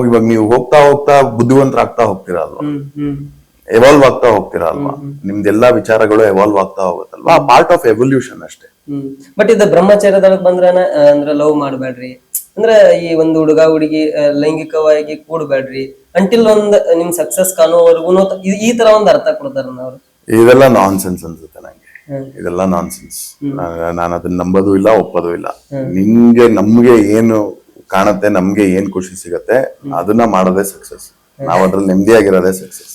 ಇವಾಗ ನೀವು ಹೋಗ್ತಾ ಹೋಗ್ತಾ ಬುದ್ಧಿವಂತರಾಗ್ತಾ ಹೋಗ್ತೀರಾ ಅಲ್ವಾ, ಎವಾಲ್ವ್ ಆಗ್ತಾ ಹೋಗ್ತೀರಾ ಅಲ್ವಾ, ನಿಮ್ದೆಲ್ಲಾ ವಿಚಾರಗಳು ಎವಾಲ್ವ್ ಆಗ್ತಾ ಹೋಗುತ್ತಲ್ವಾ, ಪಾರ್ಟ್ ಆಫ್ ಎವಲ್ಯೂಷನ್ ಅಷ್ಟೇ. ಬಟ್ ಇದು ಬ್ರಹ್ಮಚರ್ಯದೊಳಗ್ ಬಂದ್ರನ ಅಂದ್ರೆ ಲವ್ ಮಾಡ್ಬೇಡ್ರಿ, ಅಂದ್ರೆ ಈ ಒಂದು ಹುಡುಗ ಹುಡುಗಿ ಲೈಂಗಿಕವಾಗಿ ಕೂಡ್ಬೇಡ್ರಿ ಅಂಟಿಲ್ ಒಂದ್ ನಿಮ್ ಸಕ್ಸಸ್ ಕಾಣೋವರೆಗೂ ಈ ತರ ಒಂದ್ ಅರ್ಥ ಕೊಡ್ತಾರ ಅವ್ರು. ಇದೆಲ್ಲ ನಾನ್ ಸೆನ್ಸ್ ಅನ್ಸುತ್ತೆ ನಂಗೆ, ಇದೆಲ್ಲ ನಾನ್ ಸೆನ್ಸ್. ನಾನು ಅದನ್ನ ನಂಬೋದು ಇಲ್ಲ, ಒಪ್ಪೋದು ಇಲ್ಲ. ನಮ್ಗೆ ಏನು ಕಾಣುತ್ತೆ, ನಮ್ಗೆ ಏನ್ ಖುಷಿ ಸಿಗತ್ತೆ ಅದನ್ನ ಮಾಡೋದೇ ಸಕ್ಸಸ್. ನಾವ್ ಅದ್ರಲ್ಲಿ ನೆಮ್ಮದಿಯಾಗಿರೋದೇ ಸಕ್ಸಸ್.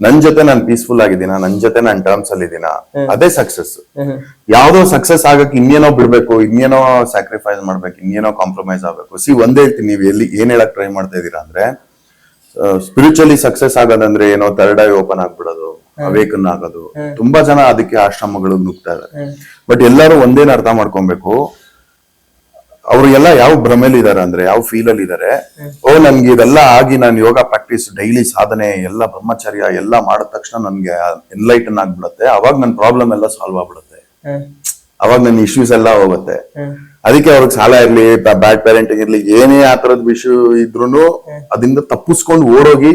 ನನ್ ಜೊತೆ ನಾನು ಪೀಸ್ಫುಲ್ ಆಗಿದ್ದೀನ, ನನ್ ಜೊತೆ ನಾನು ಟರ್ಮ್ಸ್ ಅಲ್ಲಿ ಇದೀನ, ಅದೇ ಸಕ್ಸಸ್. ಯಾವ್ದೋ ಸಕ್ಸಸ್ ಆಗಕ್ಕೆ ಇನ್ನೇನೋ ಬಿಡ್ಬೇಕು, ಇನ್ನೇನೋ ಸ್ಯಾಕ್ರಿಫೈಸ್ ಮಾಡ್ಬೇಕು, ಇನ್ನೇನೋ ಕಾಂಪ್ರಮೈಸ್ ಆಗ್ಬೇಕು. ಒಂದೇ ಹೇಳ್ತೀನಿ, ನೀವ್ ಏನ್ ಹೇಳಕ್ ಟ್ರೈ ಮಾಡ್ತಾ ಇದೀರಾ ಅಂದ್ರೆ ಸ್ಪಿರಿಚುವಲಿ ಸಕ್ಸಸ್ ಆಗೋದಂದ್ರೆ ಏನೋ ಥರ್ಡ್ ಐ ಓಪನ್ ಆಗ್ಬಿಡೋದು, ಅವೇಕನ್ ಆಗೋದು. ತುಂಬಾ ಜನ ಅದಕ್ಕೆ ಆಶ್ರಮಗಳು ನುಗ್ತಾ ಇದಾರೆ. ಬಟ್ ಎಲ್ಲರೂ ಒಂದೇನ್ ಅರ್ಥ ಮಾಡ್ಕೊಬೇಕು, ಅವ್ರಿಗೆಲ್ಲ ಯಾವ ಭ್ರಮೆಲಿ ಇದಾರೆ ಅಂದ್ರೆ, ಯಾವ ಫೀಲ್ ಅಲ್ಲಿ ಇದಾರೆ, ನನ್ಗೆ ಇದೆಲ್ಲ ಆಗಿ ನಾನು ಯೋಗ ಪ್ರಾಕ್ಟೀಸ್ ಡೈಲಿ ಸಾಧನೆ ಎಲ್ಲ ಬ್ರಹ್ಮಚರ್ಯ ಎಲ್ಲ ಮಾಡಿದ ತಕ್ಷಣ ನನ್ಗೆ ಎನ್ಲೈಟನ್ ಆಗ್ಬಿಡುತ್ತೆ, ಅವಾಗ ನನ್ ಪ್ರಾಬ್ಲಮ್ ಎಲ್ಲ ಸಾಲ್ವ್ ಆಗ್ಬಿಡುತ್ತೆ, ಅವಾಗ ನನ್ನ ಇಶ್ಯೂಸ್ ಎಲ್ಲ ಹೋಗುತ್ತೆ. ಅದಕ್ಕೆ ಅವ್ರಿಗೆ ಸಾಲ ಇರ್ಲಿ, ಬ್ಯಾಡ್ ಪೇರೆಂಟಿಂಗ್ ಇರ್ಲಿ, ಏನೇ ಆ ತರದ ವಿಷಯ ಇದ್ರು ಅದರಿಂದ ತಪ್ಪಿಸ್ಕೊಂಡು ಓಡೋಗಿ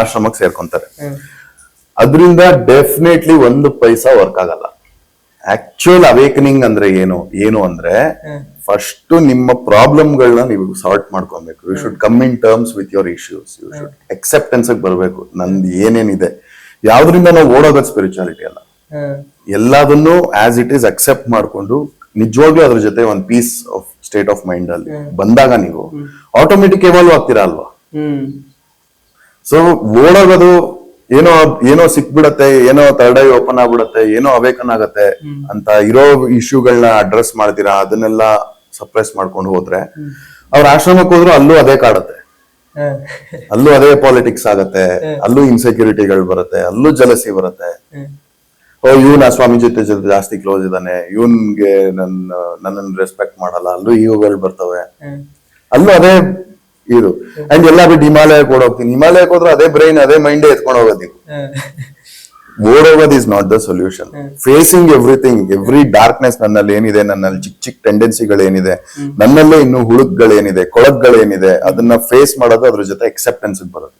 ಆಶ್ರಮಕ್ಕೆ ಸೇರ್ಕೊಂತಾರೆ. ಅದರಿಂದ ಡೆಫಿನೆಟ್ಲಿ ಒಂದು ಪೈಸಾ ವರ್ಕ್ ಆಗಲ್ಲ. ಆಕ್ಚುಯಲ್ ಅವೇಕನಿಂಗ್ ಅಂದ್ರೆ ಏನು ಅಂದ್ರೆ ಫಸ್ಟ್ ನಿಮ್ಮ ಪ್ರಾಬ್ಲಮ್ಗಳನ್ನ ನೀವು ಸಾರ್ಟ್ ಮಾಡ್ಕೊಬೇಕು. You should come in terms with your issues. You should acceptance ಬರ್ಬೇಕು, ನಂದು ಏನೇನಿದೆ. ಯಾವ್ದ್ರಿಂದ ನಾವು ಓಡೋಗೋದು ಸ್ಪಿರಿಚುಯಾಲಿಟಿ ಅಲ್ಲ, ಎಲ್ಲದನ್ನು ಆಸ್ ಇಟ್ ಈಸ್ ಅಕ್ಸೆಪ್ಟ್ ಮಾಡ್ಕೊಂಡು ನಿಜವಾಗ್ಲೂ ಅದ್ರ ಜೊತೆ ಒಂದು peace of state of mind ಅಲ್ಲಿ ಬಂದಾಗ ನೀವು ಆಟೋಮೆಟಿಕ್ ಎವಾಲ್ವ್ ಆಗ್ತೀರಾ ಅಲ್ವಾ. ಸೊ ಓಡೋಗೋದು ಏನೋ ಸಿಕ್ಬಿಡತ್ತೆ, ಏನೋ ಥರ್ಡ್ ಐ ಓಪನ್ ಆಗ್ಬಿಡತ್ತೆ, ಏನೋ ಅವೇಕನ್ ಆಗತ್ತೆ ಅಂತ ಇರೋ ಇಶ್ಯೂಗಳನ್ನ ಅಡ್ರೆಸ್ ಮಾಡ್ತೀರಾ, ಅದನ್ನೆಲ್ಲ ಸಪ್ರೆಸ್ ಮಾಡ್ಕೊಂಡು ಹೋದ್ರೆ ಅವ್ರ ಆಶ್ರಮಕ್ಕೆ ಹೋದ್ರು ಅಲ್ಲೂ ಅದೇ ಕಾಡತ್ತೆ, ಅಲ್ಲೂ ಅದೇ ಪಾಲಿಟಿಕ್ಸ್ ಆಗತ್ತೆ, ಅಲ್ಲೂ ಇನ್ಸೆಕ್ಯೂರಿಟಿಗಳು ಬರುತ್ತೆ, ಅಲ್ಲೂ ಜಲಸಿ ಬರುತ್ತೆ. ಇವನ್ ಆ ಸ್ವಾಮಿ ಜೊತೆ ಜಾಸ್ತಿ ಕ್ಲೋಸ್ ಇದ್ದಾನೆ, ಇವನ್ಗೆ ನನ್ನನ್ನು ರೆಸ್ಪೆಕ್ಟ್ ಮಾಡಲ್ಲ, ಅಲ್ಲೂ ಇವುಗಳು ಬರ್ತವೆ, ಅಲ್ಲೂ ಅದೇ ಇದು. ಅಂಡ್ ಎಲ್ಲ ಬಿಟ್ಟು ಹಿಮಾಲಯಕ್ಕೆ ಓಡೋಗ್ತೀನಿ, ಹಿಮಾಲಯಕ್ಕೆ ಹೋದ್ರೆ ಅದೇ ಬ್ರೈನ್ ಅದೇ ಮೈಂಡೇ ಎತ್ಕೊಂಡು ಹೋಗೋದು. ಓಡೋಗೋದು is not the solution. Facing everything, every darkness ನನ್ನಲ್ಲಿ ಏನಿದೆ, ನನ್ನಲ್ಲಿ ಚಿಕ್ಕ ಚಿಕ್ಕ ಟೆಂಡೆನ್ಸಿಗಳೇನಿದೆ, ನನ್ನಲ್ಲೇ ಇನ್ನು ಹುಳುಕ್ಗಳೇನಿದೆ, ಕೊಳಕ್ಗಳೇನಿದೆ, ಅದನ್ನ ಫೇಸ್ ಮಾಡೋದು, ಅದ್ರ ಜೊತೆ ಅಕ್ಸೆಪ್ಟೆನ್ಸ್ ಬರೋದು.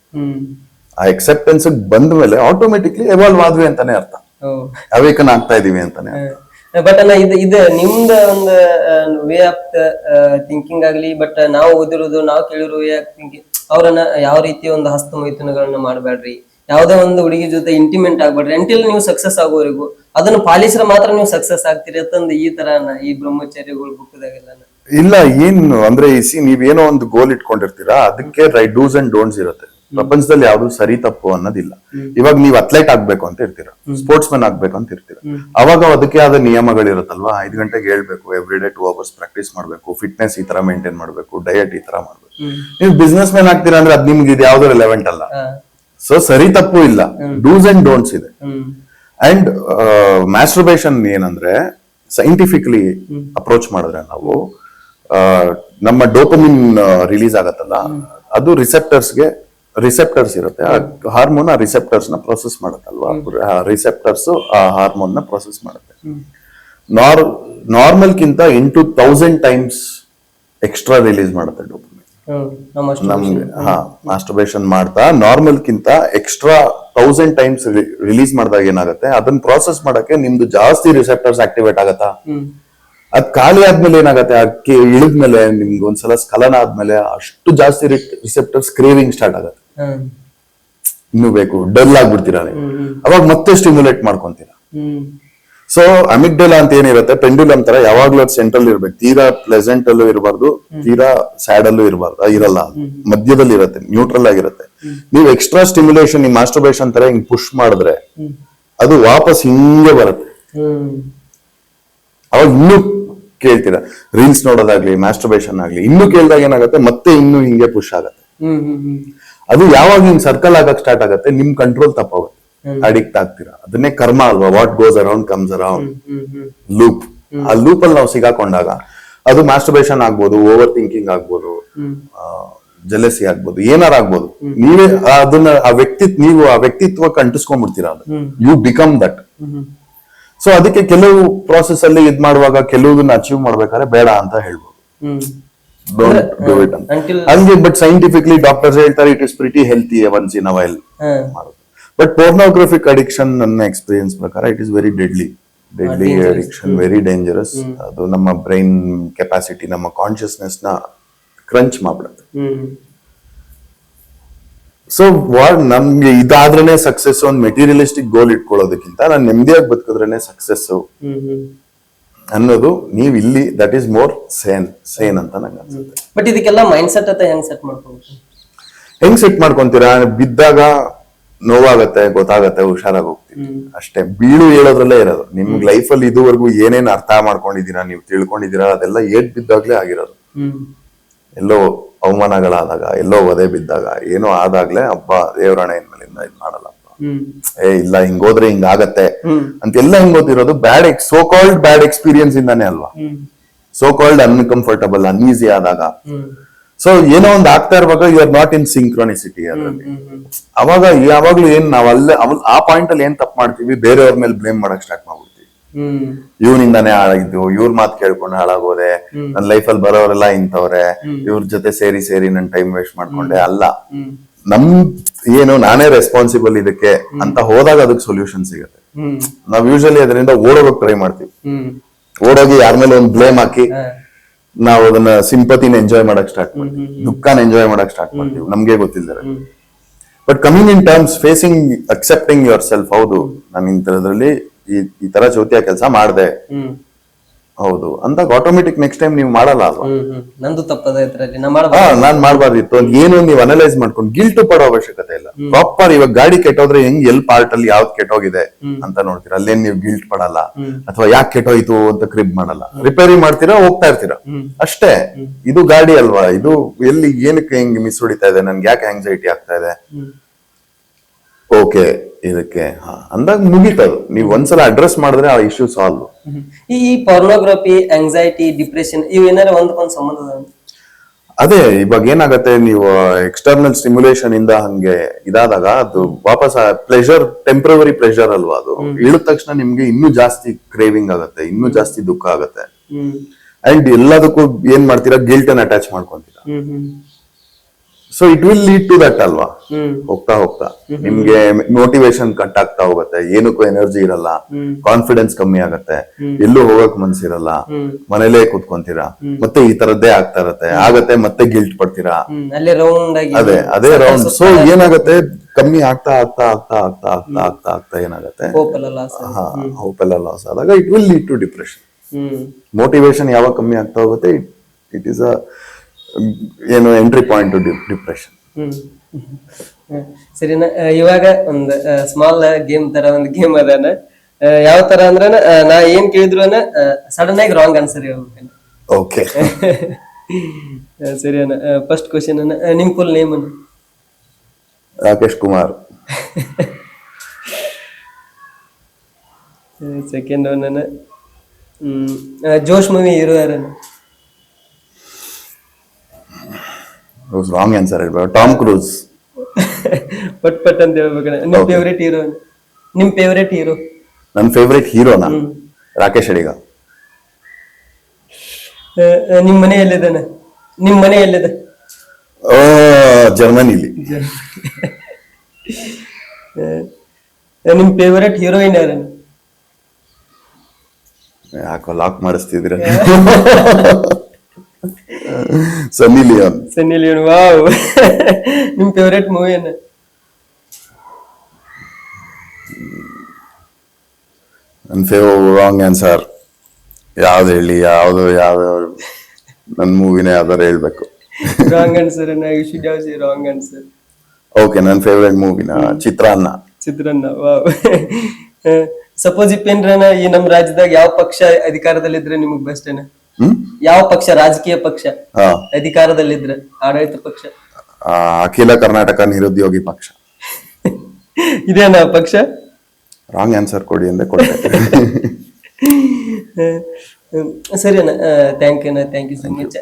ಆ ಅಕ್ಸೆಪ್ಟೆನ್ಸ್ ಬಂದ ಮೇಲೆ ಆಟೋಮೆಟಿಕ್ಲಿ ಎವಾಲ್ವ್ ಆದ್ವಿ ಅಂತಾನೆ ಅರ್ಥ. ಅವೇಕನ್ ಆಗ್ತಾ ಇದೀವಿ ಅಂತಾನೆ. ಬಟ್ ಅಣ್ಣ ಇದು ನಿಮ್ದ ಒಂದು ವೇ ಆಫ್ ಥಿಂಕಿಂಗ್ ಆಗ್ಲಿ, ಬಟ್ ನಾವು ಓದಿರೋದು ನಾವು ಕೇಳಿರೋ ವೇ ಆಫ್ ಥಿಂಕಿಂಗ್, ಅವ್ರನ್ನ ಯಾವ ರೀತಿ ಒಂದು ಹಸ್ತ ಮೈಥುನಗಳನ್ನ ಮಾಡಬೇಡ್ರಿ, ಯಾವ್ದೇ ಒಂದು ಹುಡುಗಿ ಜೊತೆ ಇಂಟಿಮೆಂಟ್ ಆಗ್ಬೇಡ್ರಿ ಅಂಟಿಲ್ ನೀವು ಸಕ್ಸಸ್ ಆಗೋವರೆಗೂ ಅದನ್ನ ಪಾಲಿಸ್ರ ಮಾತ್ರ ನೀವು ಸಕ್ಸಸ್ ಆಗ್ತೀರಿ ಅಂತಂದ್ ಈ ತರ ಈ ಬ್ರಹ್ಮಚರ್ಯಗಳು ಬುಕ್ದಾಗೆಲ್ಲ. ಇಲ್ಲ ಏನು ಅಂದ್ರೆ ನೀವೇನೋ ಒಂದು ಗೋಲ್ ಇಟ್ಕೊಂಡಿರ್ತೀರಾ, ಅದಕ್ಕೆ ಡೂಸ್ ಅಂಡ್ ಡೋಂಟ್ಸ್ ಇರುತ್ತೆ. ಪ್ರಪಂಚದಲ್ಲಿ ಯಾವ್ದು ಸರಿ ತಪ್ಪು ಅನ್ನೋದಿಲ್ಲ. ಇವಾಗ ನೀವು ಅಥ್ಲೆಟ್ ಆಗ್ಬೇಕು ಅಂತ ಇರ್ತೀರಾ, ಸ್ಪೋರ್ಟ್ಸ್ ಮ್ಯಾನ್ ಆಗ್ಬೇಕು ಅಂತ ಇರ್ತೀರಾ, ಅವಾಗ ಅದಕ್ಕೆ ಆದ ನಿಯಮಗಳಿರುತ್ತಲ್ವಾ. 5 ಗಂಟೆಗೆ ಹೇಳ್ಬೇಕು, ಎವ್ರಿ ಡೇ 2 hours ಪ್ರಾಕ್ಟೀಸ್ ಮಾಡ್ಬೇಕು, ಫಿಟ್ನೆಸ್ ಈ ತರ ಮೇಂಟೈನ್ ಮಾಡ್ಬೇಕು, ಡಯಟ್ ಈ ತರ ಮಾಡ್ಬೇಕು. ನೀವು ಬಿಸ್ನೆಸ್ ಮ್ಯಾನ್ ಆಗ್ತೀರಾ ಅಂದ್ರೆ ಅದ್ ನಿಮ್ಗೆ ಇದು ಯಾವ್ದು ರೆಲೆವೆಂಟ್ ಅಲ್ಲ. ಸೊ ಸರಿ ತಪ್ಪು ಇಲ್ಲ, ಡೂಸ್ ಅಂಡ್ ಡೋಂಟ್ಸ್ ಇದೆ. ಅಂಡ್ ಮ್ಯಾಸ್ಟರ್ಬೇಷನ್ ಏನಂದ್ರೆ ಸೈಂಟಿಫಿಕಲಿ ಅಪ್ರೋಚ್ ಮಾಡಿದ್ರೆ ನಾವು ನಮ್ಮ ಡೋಪಮಿನ್ ರಿಲೀಸ್ ಆಗತ್ತಲ್ಲ, ಅದು ರಿಸೆಪ್ಟರ್ಸ್ ಇರುತ್ತೆ. ಆ ಹಾರ್ಮೋನ್ ಆ ರಿಸೆಪ್ಟರ್ಸ್ ನ ಪ್ರೊಸೆಸ್ ಮಾಡುತ್ತಲ್ವಾ, ರಿಸೆಪ್ಟರ್ಸ್ ಆ ಹಾರ್ಮೋನ್ ನ ಪ್ರೊಸೆಸ್ ಮಾಡುತ್ತೆ. ನಾರ್ಮಲ್ ಕಿಂತ 1000 ಟೈಮ್ಸ್ ಎಕ್ಸ್ಟ್ರಾ ರಿಲೀಸ್ ಮಾಡುತ್ತೆ ಡೋಪಮಿನ್ ನಮ್ಗೆ. ಮಾಸ್ಟರ್ಬೇಷನ್ ಮಾಡ್ತಾ ನಾರ್ಮಲ್ ಕಿಂತ ಎಕ್ಸ್ಟ್ರಾ 1000 ಟೈಮ್ಸ್ ರಿಲೀಸ್ ಮಾಡಿದಾಗ ಏನಾಗುತ್ತೆ, ಅದನ್ನ ಪ್ರಾಸೆಸ್ ಮಾಡಕ್ಕೆ ನಿಮ್ದು ಜಾಸ್ತಿ ರಿಸೆಪ್ಟರ್ಸ್ ಆಕ್ಟಿವೇಟ್ ಆಗತ್ತಾ. ಅದ್ ಖಾಲಿ ಆದ್ಮೇಲೆ ಏನಾಗತ್ತೆ, ಅದಕ್ಕೆ ಇಳಿದ್ಮೇಲೆ ನಿಮ್ಗೆ ಒಂದ್ಸಲ ಸ್ಖಲನ ಆದ್ಮೇಲೆ ಅಷ್ಟು ಜಾಸ್ತಿ ರಿಸೆಪ್ಟರ್ಸ್ ಕ್ರೇವಿಂಗ್ ಸ್ಟಾರ್ಟ್ ಆಗತ್ತೆ. ಇನ್ನು ಬೇಕು, ಡಲ್ ಆಗ್ಬಿಡ್ತೀರಾ ನೀವು, ಅವಾಗ ಮತ್ತೆ ಸ್ಟಿಮ್ಯುಲೇಟ್ ಮಾಡ್ಕೊಂತೀರಾ. ಸೊ ಅಮಿಗ್ಡಲಾ ಅಂತ ಏನಿರುತ್ತೆ, ಪೆಂಡುಲಮ್ ತರ ಯಾವಾಗ್ಲೂ ಅದು ಸೆಂಟ್ರಲ್ ಇರ್ಬೇಕು. ತೀರಾ ಪ್ಲೆಸೆಂಟ್ ಅಲ್ಲೂ ಇರಬಾರ್ದು, ತೀರಾ ಸ್ಯಾಡ್ ಅಲ್ಲೂ ಇರಲ್ಲ, ಮಧ್ಯದಲ್ಲಿ ಇರುತ್ತೆ, ನ್ಯೂಟ್ರಲ್ ಆಗಿರುತ್ತೆ. ನೀವು ಎಕ್ಸ್ಟ್ರಾ ಸ್ಟಿಮ್ಯುಲೇಷನ್ ಈ ಮಾಸ್ಟರ್ಬೇಷನ್ ತರ ಹಿಂಗ್ ಪುಷ್ ಮಾಡಿದ್ರೆ ಅದು ವಾಪಸ್ ಹಿಂಗೆ ಬರುತ್ತೆ. ಅವಾಗ ಇನ್ನೂ ಕೇಳ್ತೀರಾ, ರೀಲ್ಸ್ ನೋಡೋದಾಗ್ಲಿ ಮಾಸ್ಟರ್ಬೇಷನ್ ಆಗ್ಲಿ, ಇನ್ನೂ ಕೇಳಿದಾಗ ಏನಾಗುತ್ತೆ, ಮತ್ತೆ ಇನ್ನೂ ಹಿಂಗೆ ಪುಷ್ ಆಗತ್ತೆ. ಅದು ಯಾವಾಗ ಹಿಂಗ್ ಸರ್ಕಲ್ ಆಗಕ್ ಸ್ಟಾರ್ಟ್ ಆಗತ್ತೆ, ನಿಮ್ ಕಂಟ್ರೋಲ್ ತಪ್ಪಾಗುತ್ತೆ, ಅಡಿಕ್ಟ್ ಆಗ್ತೀರಾ. ಅದನ್ನೇ ಕರ್ಮ ಅಲ್ವಾ, what goes around comes around, loop. ಆ ಲೂಪ್ ಅಲ್ಲಿ ನಾವು ಸಿಗಾಕೊಂಡಾಗ ಅದು ಮಾಸ್ಟರ್ಬೇಷನ್ ಆಗ್ಬೋದು, ಓವರ್ ಥಿಂಕಿಂಗ್ ಆಗ್ಬೋದು, ಜೆಲಸಿ ಆಗ್ಬೋದು, ಏನಾರ ಆಗ್ಬೋದು. ನೀವೇ ಅದನ್ನ ನೀವು ಆ ವ್ಯಕ್ತಿತ್ವಕ್ಕೆ ಅಂಟಿಸ್ಕೊಂಡ್ಬಿಡ್ತೀರಾ, ಅದು ಯು ಬಿಕಮ್ ದಟ್. ಸೊ ಅದಕ್ಕೆ ಕೆಲವು ಪ್ರಾಸೆಸ್ ಅಲ್ಲಿ ಇದ್ ಮಾಡುವಾಗ ಕೆಲವುದನ್ನ ಅಚೀವ್ ಮಾಡ್ಬೇಕಾದ್ರೆ ಬೇಡ ಅಂತ ಹೇಳ್ಬೋದು, ಡೋಂಟ್ ಡೂ ಇಟ್ ಅಂತ. ಹಂಗೆ ಬಟ್ ಸೈಂಟಿಫಿಕ್ಲಿ ಡಾಕ್ಟರ್ಸ್ ಹೇಳ್ತಾರೆ it is pretty healthy once in a while ಮಾಡೋದು. ಬಟ್ ಪೋರ್ನೋಗ್ರಫಿಕ್ ಅಡಿಕ್ಷನ್ ನನ್ನ ಎಕ್ಸ್ಪೀರಿಯನ್ಸ್ ಪ್ರಕಾರ it is very deadly addiction, very dangerous. ಅದು ನಮ್ಮ ಬ್ರೈನ್ ಕೆಪಾಸಿಟಿ, ನಮ್ಮ ಕಾನ್ಶಿಯಸ್ನೆಸ್ ನ ಕ್ರಂಚ್ ಮಾಡ್ಬಿಡುತ್ತೆ. ಸೊ ನಮ್ಗೆ ಇದಾದ್ರೇನೆ ಸಕ್ಸಸ್, ಒಂದು ಮೆಟೀರಿಯಲಿಸ್ಟಿಕ್ ಗೋಲ್ ಇಟ್ಕೊಳ್ಳೋದಕ್ಕಿಂತ ನಾನು ನೆಮ್ಮದಿಯಾಗಿ ಬದುಕಿದ್ರೇನೆ ಸಕ್ಸಸ್ ಅನ್ನೋದು ನೀವು ಇಲ್ಲಿ ದಟ್ ಈಸ್ ಮೋರ್ ಸೇನ್ ಅಂತ ನಂಗೆ ಅನ್ಸುತ್ತೆ. ಬಟ್ ಇದಕ್ಕೆಲ್ಲ ಮೈಂಡ್ ಸೆಟ್ ಅಂತ ಹೆಂಗ್ ಸೆಟ್ ಮಾಡ್ಕೊಂತೀರಾ? ಬಿದ್ದಾಗ ನೋವಾಗತ್ತೆ, ಗೊತ್ತಾಗತ್ತೆ, ಹುಷಾರಾಗಿ ಹೋಗ್ತೀವಿ ಅಷ್ಟೇ. ಬೀಳು ಹೇಳೋದ್ರಲ್ಲೇ ಇರೋದು. ನಿಮ್ಗೆ ಲೈಫ್ ಅಲ್ಲಿ ಇದುವರೆಗೂ ಏನೇನ್ ಅರ್ಥ ಮಾಡ್ಕೊಂಡಿದೀರಾ, ನೀವು ತಿಳ್ಕೊಂಡಿದೀರಾ, ಅದೆಲ್ಲ ಏಟ್ ಬಿದ್ದಾಗ್ಲೇ ಆಗಿರೋದು. ಎಲ್ಲೋ ಅವಮಾನಗಳಾದಾಗ, ಎಲ್ಲೋ ಒದೆ ಬಿದ್ದಾಗ, ಏನೋ ಆದಾಗ್ಲೇ ಹಬ್ಬ ದೇವರಾಣೆ ಇನ್ಮೇಲಿಂದ ಇದ್ ಮಾಡಲ್ಲಪ್ಪ, ಇಲ್ಲ ಹಿಂಗೋದ್ರೆ ಹಿಂಗಾಗತ್ತೆ ಅಂತೆಲ್ಲ ಹಿಂಗೋತಿರೋದು ಸೋ ಕಾಲ್ಡ್ ಬ್ಯಾಡ್ ಎಕ್ಸ್ಪೀರಿಯನ್ಸ್ ಇಂದಾನೆ ಅಲ್ವಾ. ಸೋ ಕಾಲ್ಡ್ ಅನ್ಕಂಫರ್ಟಬಲ್, ಅನ್ಈಸಿ ಆದಾಗ, ಸೊ ಏನೋ ಒಂದ್ ಆಗ್ತಾ ಇರುವಾಗ ಯು ಆರ್ ನಾಟ್ ಇನ್ ಸಿಂಕ್ರೋನಿಸಿಟಿ ಅದರಲ್ಲಿ. ಅವಾಗ ಯಾವಾಗ್ಲೂ ಆ ಪಾಯಿಂಟ್ ಅಲ್ಲಿ ಏನ್ ತಪ್ಪು ಮಾಡ್ತೀವಿ, ಬೇರೆಯವ್ರ ಮೇಲೆ ಬ್ಲೇಮ್ ಮಾಡಕ್ ಸ್ಟಾರ್ಟ್ ಮಾಡ್ಬಿಡ್ತೀವಿ. ಇವ್ನಿಂದಾನೇ ಹಾಳಾಗಿದ್ದು, ಇವ್ರ ಮಾತು ಕೇಳ್ಕೊಂಡು ಹಾಳಾಗೋದೆ, ನನ್ ಲೈಫಲ್ಲಿ ಬರೋರೆಲ್ಲ ಇಂಥವ್ರೆ, ಇವ್ರ ಜೊತೆ ಸೇರಿ ನನ್ ಟೈಮ್ ವೇಸ್ಟ್ ಮಾಡ್ಕೊಂಡೆ. ಅಲ್ಲ, ನಾನೇ ರೆಸ್ಪಾನ್ಸಿಬಲ್ ಇದಕ್ಕೆ ಅಂತ ಹೋದಾಗ ಅದಕ್ಕೆ ಸೊಲ್ಯೂಷನ್ ಸಿಗುತ್ತೆ. ನಾವ್ ಯೂಶಲಿ ಅದರಿಂದ ಓಡೋಗಕ್ ಟ್ರೈ ಮಾಡ್ತೀವಿ. ಓಡೋಗಿ ಯಾರ ಮೇಲೆ ಒಂದು ಬ್ಲೇಮ್ ಹಾಕಿ ನಾವು ಅದನ್ನ ಸಿಂಪತಿನ ಎಂಜಾಯ್ ಮಾಡಕ್ ಸ್ಟಾರ್ಟ್ ಮಾಡ್ತೀವಿ, ದುಃಖನ ಎಂಜಾಯ್ ಮಾಡಕ್ ಸ್ಟಾರ್ಟ್ ಮಾಡ್ತೀವಿ ನಮ್ಗೆ ಗೊತ್ತಿಲ್ಲದೆ. But coming in terms, facing, accepting your self, ಹೌದು ನಾನು ಇಂಥದ್ರಲ್ಲಿ ಈ ತರ ಚೌತಿಯ ಕೆಲಸ ಮಾಡ್ದೆ, ಹೌದು ಅಂದಾಗ ಆಟೋಮೆಟಿಕ್ ನೆಕ್ಸ್ಟ್ ಟೈಮ್ ನೀವು ಮಾಡಲ್ಲ ಅಲ್ವಾ. ನಂದು ತಪ್ಪದ ನಾನ್ ಮಾಡ್ಬಾರ್ದಿತ್ತು ಅಂತ ಏನು ನೀವು ಅನಲೈಸ್ ಮಾಡ್ಕೊಂಡು ಗಿಲ್ಟ್ ಪಡೋ ಅವಶ್ಯಕತೆ ಇಲ್ಲ. ಪ್ರಾಪರ್ ಇವಾಗ ಗಾಡಿ ಕೆಟ್ಟೋದ್ರೆ ಎಲ್ ಪಾರ್ಟ್ ಅಲ್ಲಿ ಯಾವ್ದು ಕೆಟ್ಟೋಗಿದೆ ಅಂತ ನೋಡ್ತೀರಾ, ಅಲ್ಲೇನ್ ನೀವು ಗಿಲ್ಟ್ ಪಡಲ್ಲ, ಅಥವಾ ಯಾಕೆ ಕೆಟ್ಟೋಯ್ತು ಅಂತ ಕ್ರಿಬ್ ಮಾಡಲ್ಲ. ರಿಪೇರಿ ಮಾಡ್ತೀರಾ, ಹೋಗ್ತಾ ಇರ್ತೀರಾ ಅಷ್ಟೇ. ಇದು ಗಾಡಿ ಅಲ್ವಾ, ಇದು ಎಲ್ಲಿ ಏನಕ್ಕೆ ಹಿಂಗ್ ಮಿಸ್ ಹೊಡಿತಾ ಇದೆ, ನನ್ಗೆ ಯಾಕೆ ಆಂಗ್ಸೈಟಿ ಆಗ್ತಾ ಇದೆ, ಓಕೆ ಇದಕ್ಕೆ ಅಂದಾಗ ಮುಗೀತದು. ನೀವು ಒಂದ್ಸಲ ಅಡ್ರೆಸ್ ಮಾಡಿದ್ರೆ ಆ ಇಶ್ಯೂ ಸಾಲ್ವ್. ಈ ಪೋರ್ನೋಗ್ರಫಿ, ಆಂಗ್ಸೈಟಿ, ಡಿಪ್ರೆಷನ್ ಇವು ಏನಾರ ಒಂದಕ್ಕೊಂದು ಸಂಬಂಧ ಅದೇ. ಇವಾಗ ಏನಾಗತ್ತೆ, ನೀವು ಎಕ್ಸ್ಟರ್ನಲ್ ಸ್ಟಿಮ್ಯುಲೇಷನ್ ಇಂದ ಹಂಗೆ ಇದಾದಾಗ ಅದು ವಾಪಸ್ ಪ್ಲೆಷರ್, ಟೆಂಪ್ರವರಿ ಪ್ಲೆಷರ್ ಅಲ್ವಾ, ಅದು ಇಳಿದ ತಕ್ಷಣ ನಿಮ್ಗೆ ಇನ್ನೂ ಜಾಸ್ತಿ ಕ್ರೇವಿಂಗ್ ಆಗತ್ತೆ, ಇನ್ನೂ ಜಾಸ್ತಿ ದುಃಖ ಆಗತ್ತೆ. ಅಂಡ್ ಎಲ್ಲದಕ್ಕೂ ಏನ್ ಮಾಡ್ತೀರಾ, ಗಿಲ್ಟ್ ಅನ್ನ ಅಟ್ಯಾಚ್ ಮಾಡ್ಕೊಂತೀರಾ. So it will lead to that ಅಲ್ವಾ. ಹ್ಮ್ ಹೋಗ್ತಾ ಹೋಗ್ತಾ ನಿಮ್ಗೆ ಮೋಟಿವೇಶನ್ ಕಟ್ ಆಗ್ತಾ ಹೋಗುತ್ತೆ, ಏನಕ್ಕೂ ಎನರ್ಜಿ ಇರಲ್ಲ, ಕಾನ್ಫಿಡೆನ್ಸ್ ಕಮ್ಮಿ ಆಗತ್ತೆ, ಎಲ್ಲೂ ಹೋಗಕ್ ಮನ್ಸಿರಲ್ಲ, ಮನೇಲೇ ಕೂತ್ಕೊಂತೀರಾ, ಮತ್ತೆ ಈ ತರದ್ದೇ ಆಗ್ತಾ ಆಗತ್ತೆ, ಮತ್ತೆ ಗಿಲ್ಟ್ ಪಡ್ತೀರಾ, ಅಲ್ಲೇ ರೌಂಡ್ ಆಗಿ ಅದೇ ರೌಂಡ್. ಸೊ ಏನಾಗತ್ತೆ, ಕಮ್ಮಿ ಆಗ್ತಾ ಆಗ್ತಾ ಆಗ್ತಾ ಆಗ್ತಾ ಆಗ್ತಾ ಆಗ್ತಾ ಆಗ್ತಾ ಏನಾಗತ್ತೆ, ಹೋಪ್ ಎಲ್ಲ ಲಾಸ್. ಹೋಪ್ ಎಲ್ಲ ಲಾಸ್ ಆದಾಗ it will lead to depression. Hmm motivation ಯಾವಾಗ ಕಮ್ಮಿ ಆಗ್ತಾ ಹೋಗುತ್ತೆ, ಇಟ್ ಈಸ್ ಅ ಏನು ಎಂಟ್ರಿ ಪಾಯಿಂಟ್ ಟು ಡಿಪ್ರೆಷನ್. ಸರಿನಾ. ಇವಾಗ ಒಂದು ಸ್ಮಾಲ್ ಗೇಮ್ ತರ ಒಂದು ಗೇಮ್ ಅದಾನ. ಯಾವ ತರ ಅಂದ್ರ ನಾ ಏನ್ ಕೇಳಿದ್ರು ಸಡನ್ ಆಗಿ ರಾಂಗ್ ಆನ್ಸರ್ ಹೇಳ್ಬೇಕನ್ನ. ಓಕೆ ಸರಿ ಅಣ್ಣ. ಫಸ್ಟ್ ಕ್ವಶನ್ ನಿಮ್ ಫುಲ್ ನೇಮ್ ಅನ್ನ? ರಾಕೇಶ್ ಕುಮಾರ್. ಸೆಕೆಂಡ್ ಒನ್ ಜೋಶ್ ಮೂವಿ ಹೀರೋ ಯಾರನ್ನ? ರಾಂಗ್ ಆನ್ಸರ್ ಹೇಳ್ಬೇಕು, ಟಾಮ್ ಕ್ರೂಸ್. ಪಟ್ ಪಟ್ ಅಂತ ಹೇಳ್ಬೇಕಣ್ಣ. ನಿಮ್ ಫೇವ್ರೇಟ್ ಹೀರೋ? ನಿಮ್ ಫೇವ್ರೇಟ್ ಹೀರೋ? ನನ್ನ ಫೇವ್ರೇಟ್ ಹೀರೋನಾ ರಾಕೇಶ್ ಅಡಿಗ. ನಿಮ್ ಮನೆ ಎಲ್ಲಿದಣ್ಣ? ನಿಮ್ ಮನೆ ಎಲ್ಲಿದೆ? ಜರ್ಮನಿಲಿ. ನಿಮ್ ಫೇವ್ರೇಟ್ ಹೀರೋಯಿನ್ ಯಾರನ್ನ? ಯಾಕೋ ಲಾಕ್ ಮಾಡಿಸ್ತಿದ್ರ. ಸನ್ನಿ ಲಿಯೋನ್. ಸನ್ನಿ ಲಿಯೋನ್. ವಾವ್. ನಿಮ್ ಫೇವ್ರೇಟ್ ಮೂವಿ ಏನ? ನನ್ನ ರಾಂಗ್ ಆನ್ಸರ್. ಯಾವ್ದು ಹೇಳಿ, ಯಾವ್ದು ನನ್ನ ಮೂವಿನೇ ಯಾವ್ದಾರು ಹೇಳ್ಬೇಕು. ರಾಂಗ್ ಆನ್ಸರ್ ಅನ್ನ. You should have say wrong answer. Okay, ನನ್ನ ಫೇವ್ರೇಟ್ ಮೂವಿನ ಚಿತ್ರಾನ್ನ. ಚಿತ್ರಾನ್ನ. ವಾವ್. ಸಪೋಸ್ ಇಪ್ಪೇನ್ರನ ಈ ನಮ್ ರಾಜ್ಯದಾಗ ಯಾವ ಪಕ್ಷ ಅಧಿಕಾರದಲ್ಲಿದ್ರೆ ನಿಮಗ್ ಬೆಸ್ಟ್ ಏನ? ಯಾವ ಪಕ್ಷ, ರಾಜಕೀಯ ಪಕ್ಷ ಅಧಿಕಾರದಲ್ಲಿದ್ರೆ, ಆಡಳಿತ ಪಕ್ಷ? ಅಖಿಲ ಕರ್ನಾಟಕ ನಿರುದ್ಯೋಗಿ ಪಕ್ಷ. ಇದೇನಾ ಪಕ್ಷ? ರಾಂಗ್ ಆನ್ಸರ್ ಕೊಡಿ ಅಂದೆ ಕೊಟ್ಟೆ. ಸರಿ ಅಣ್ಣ. Thank you so much.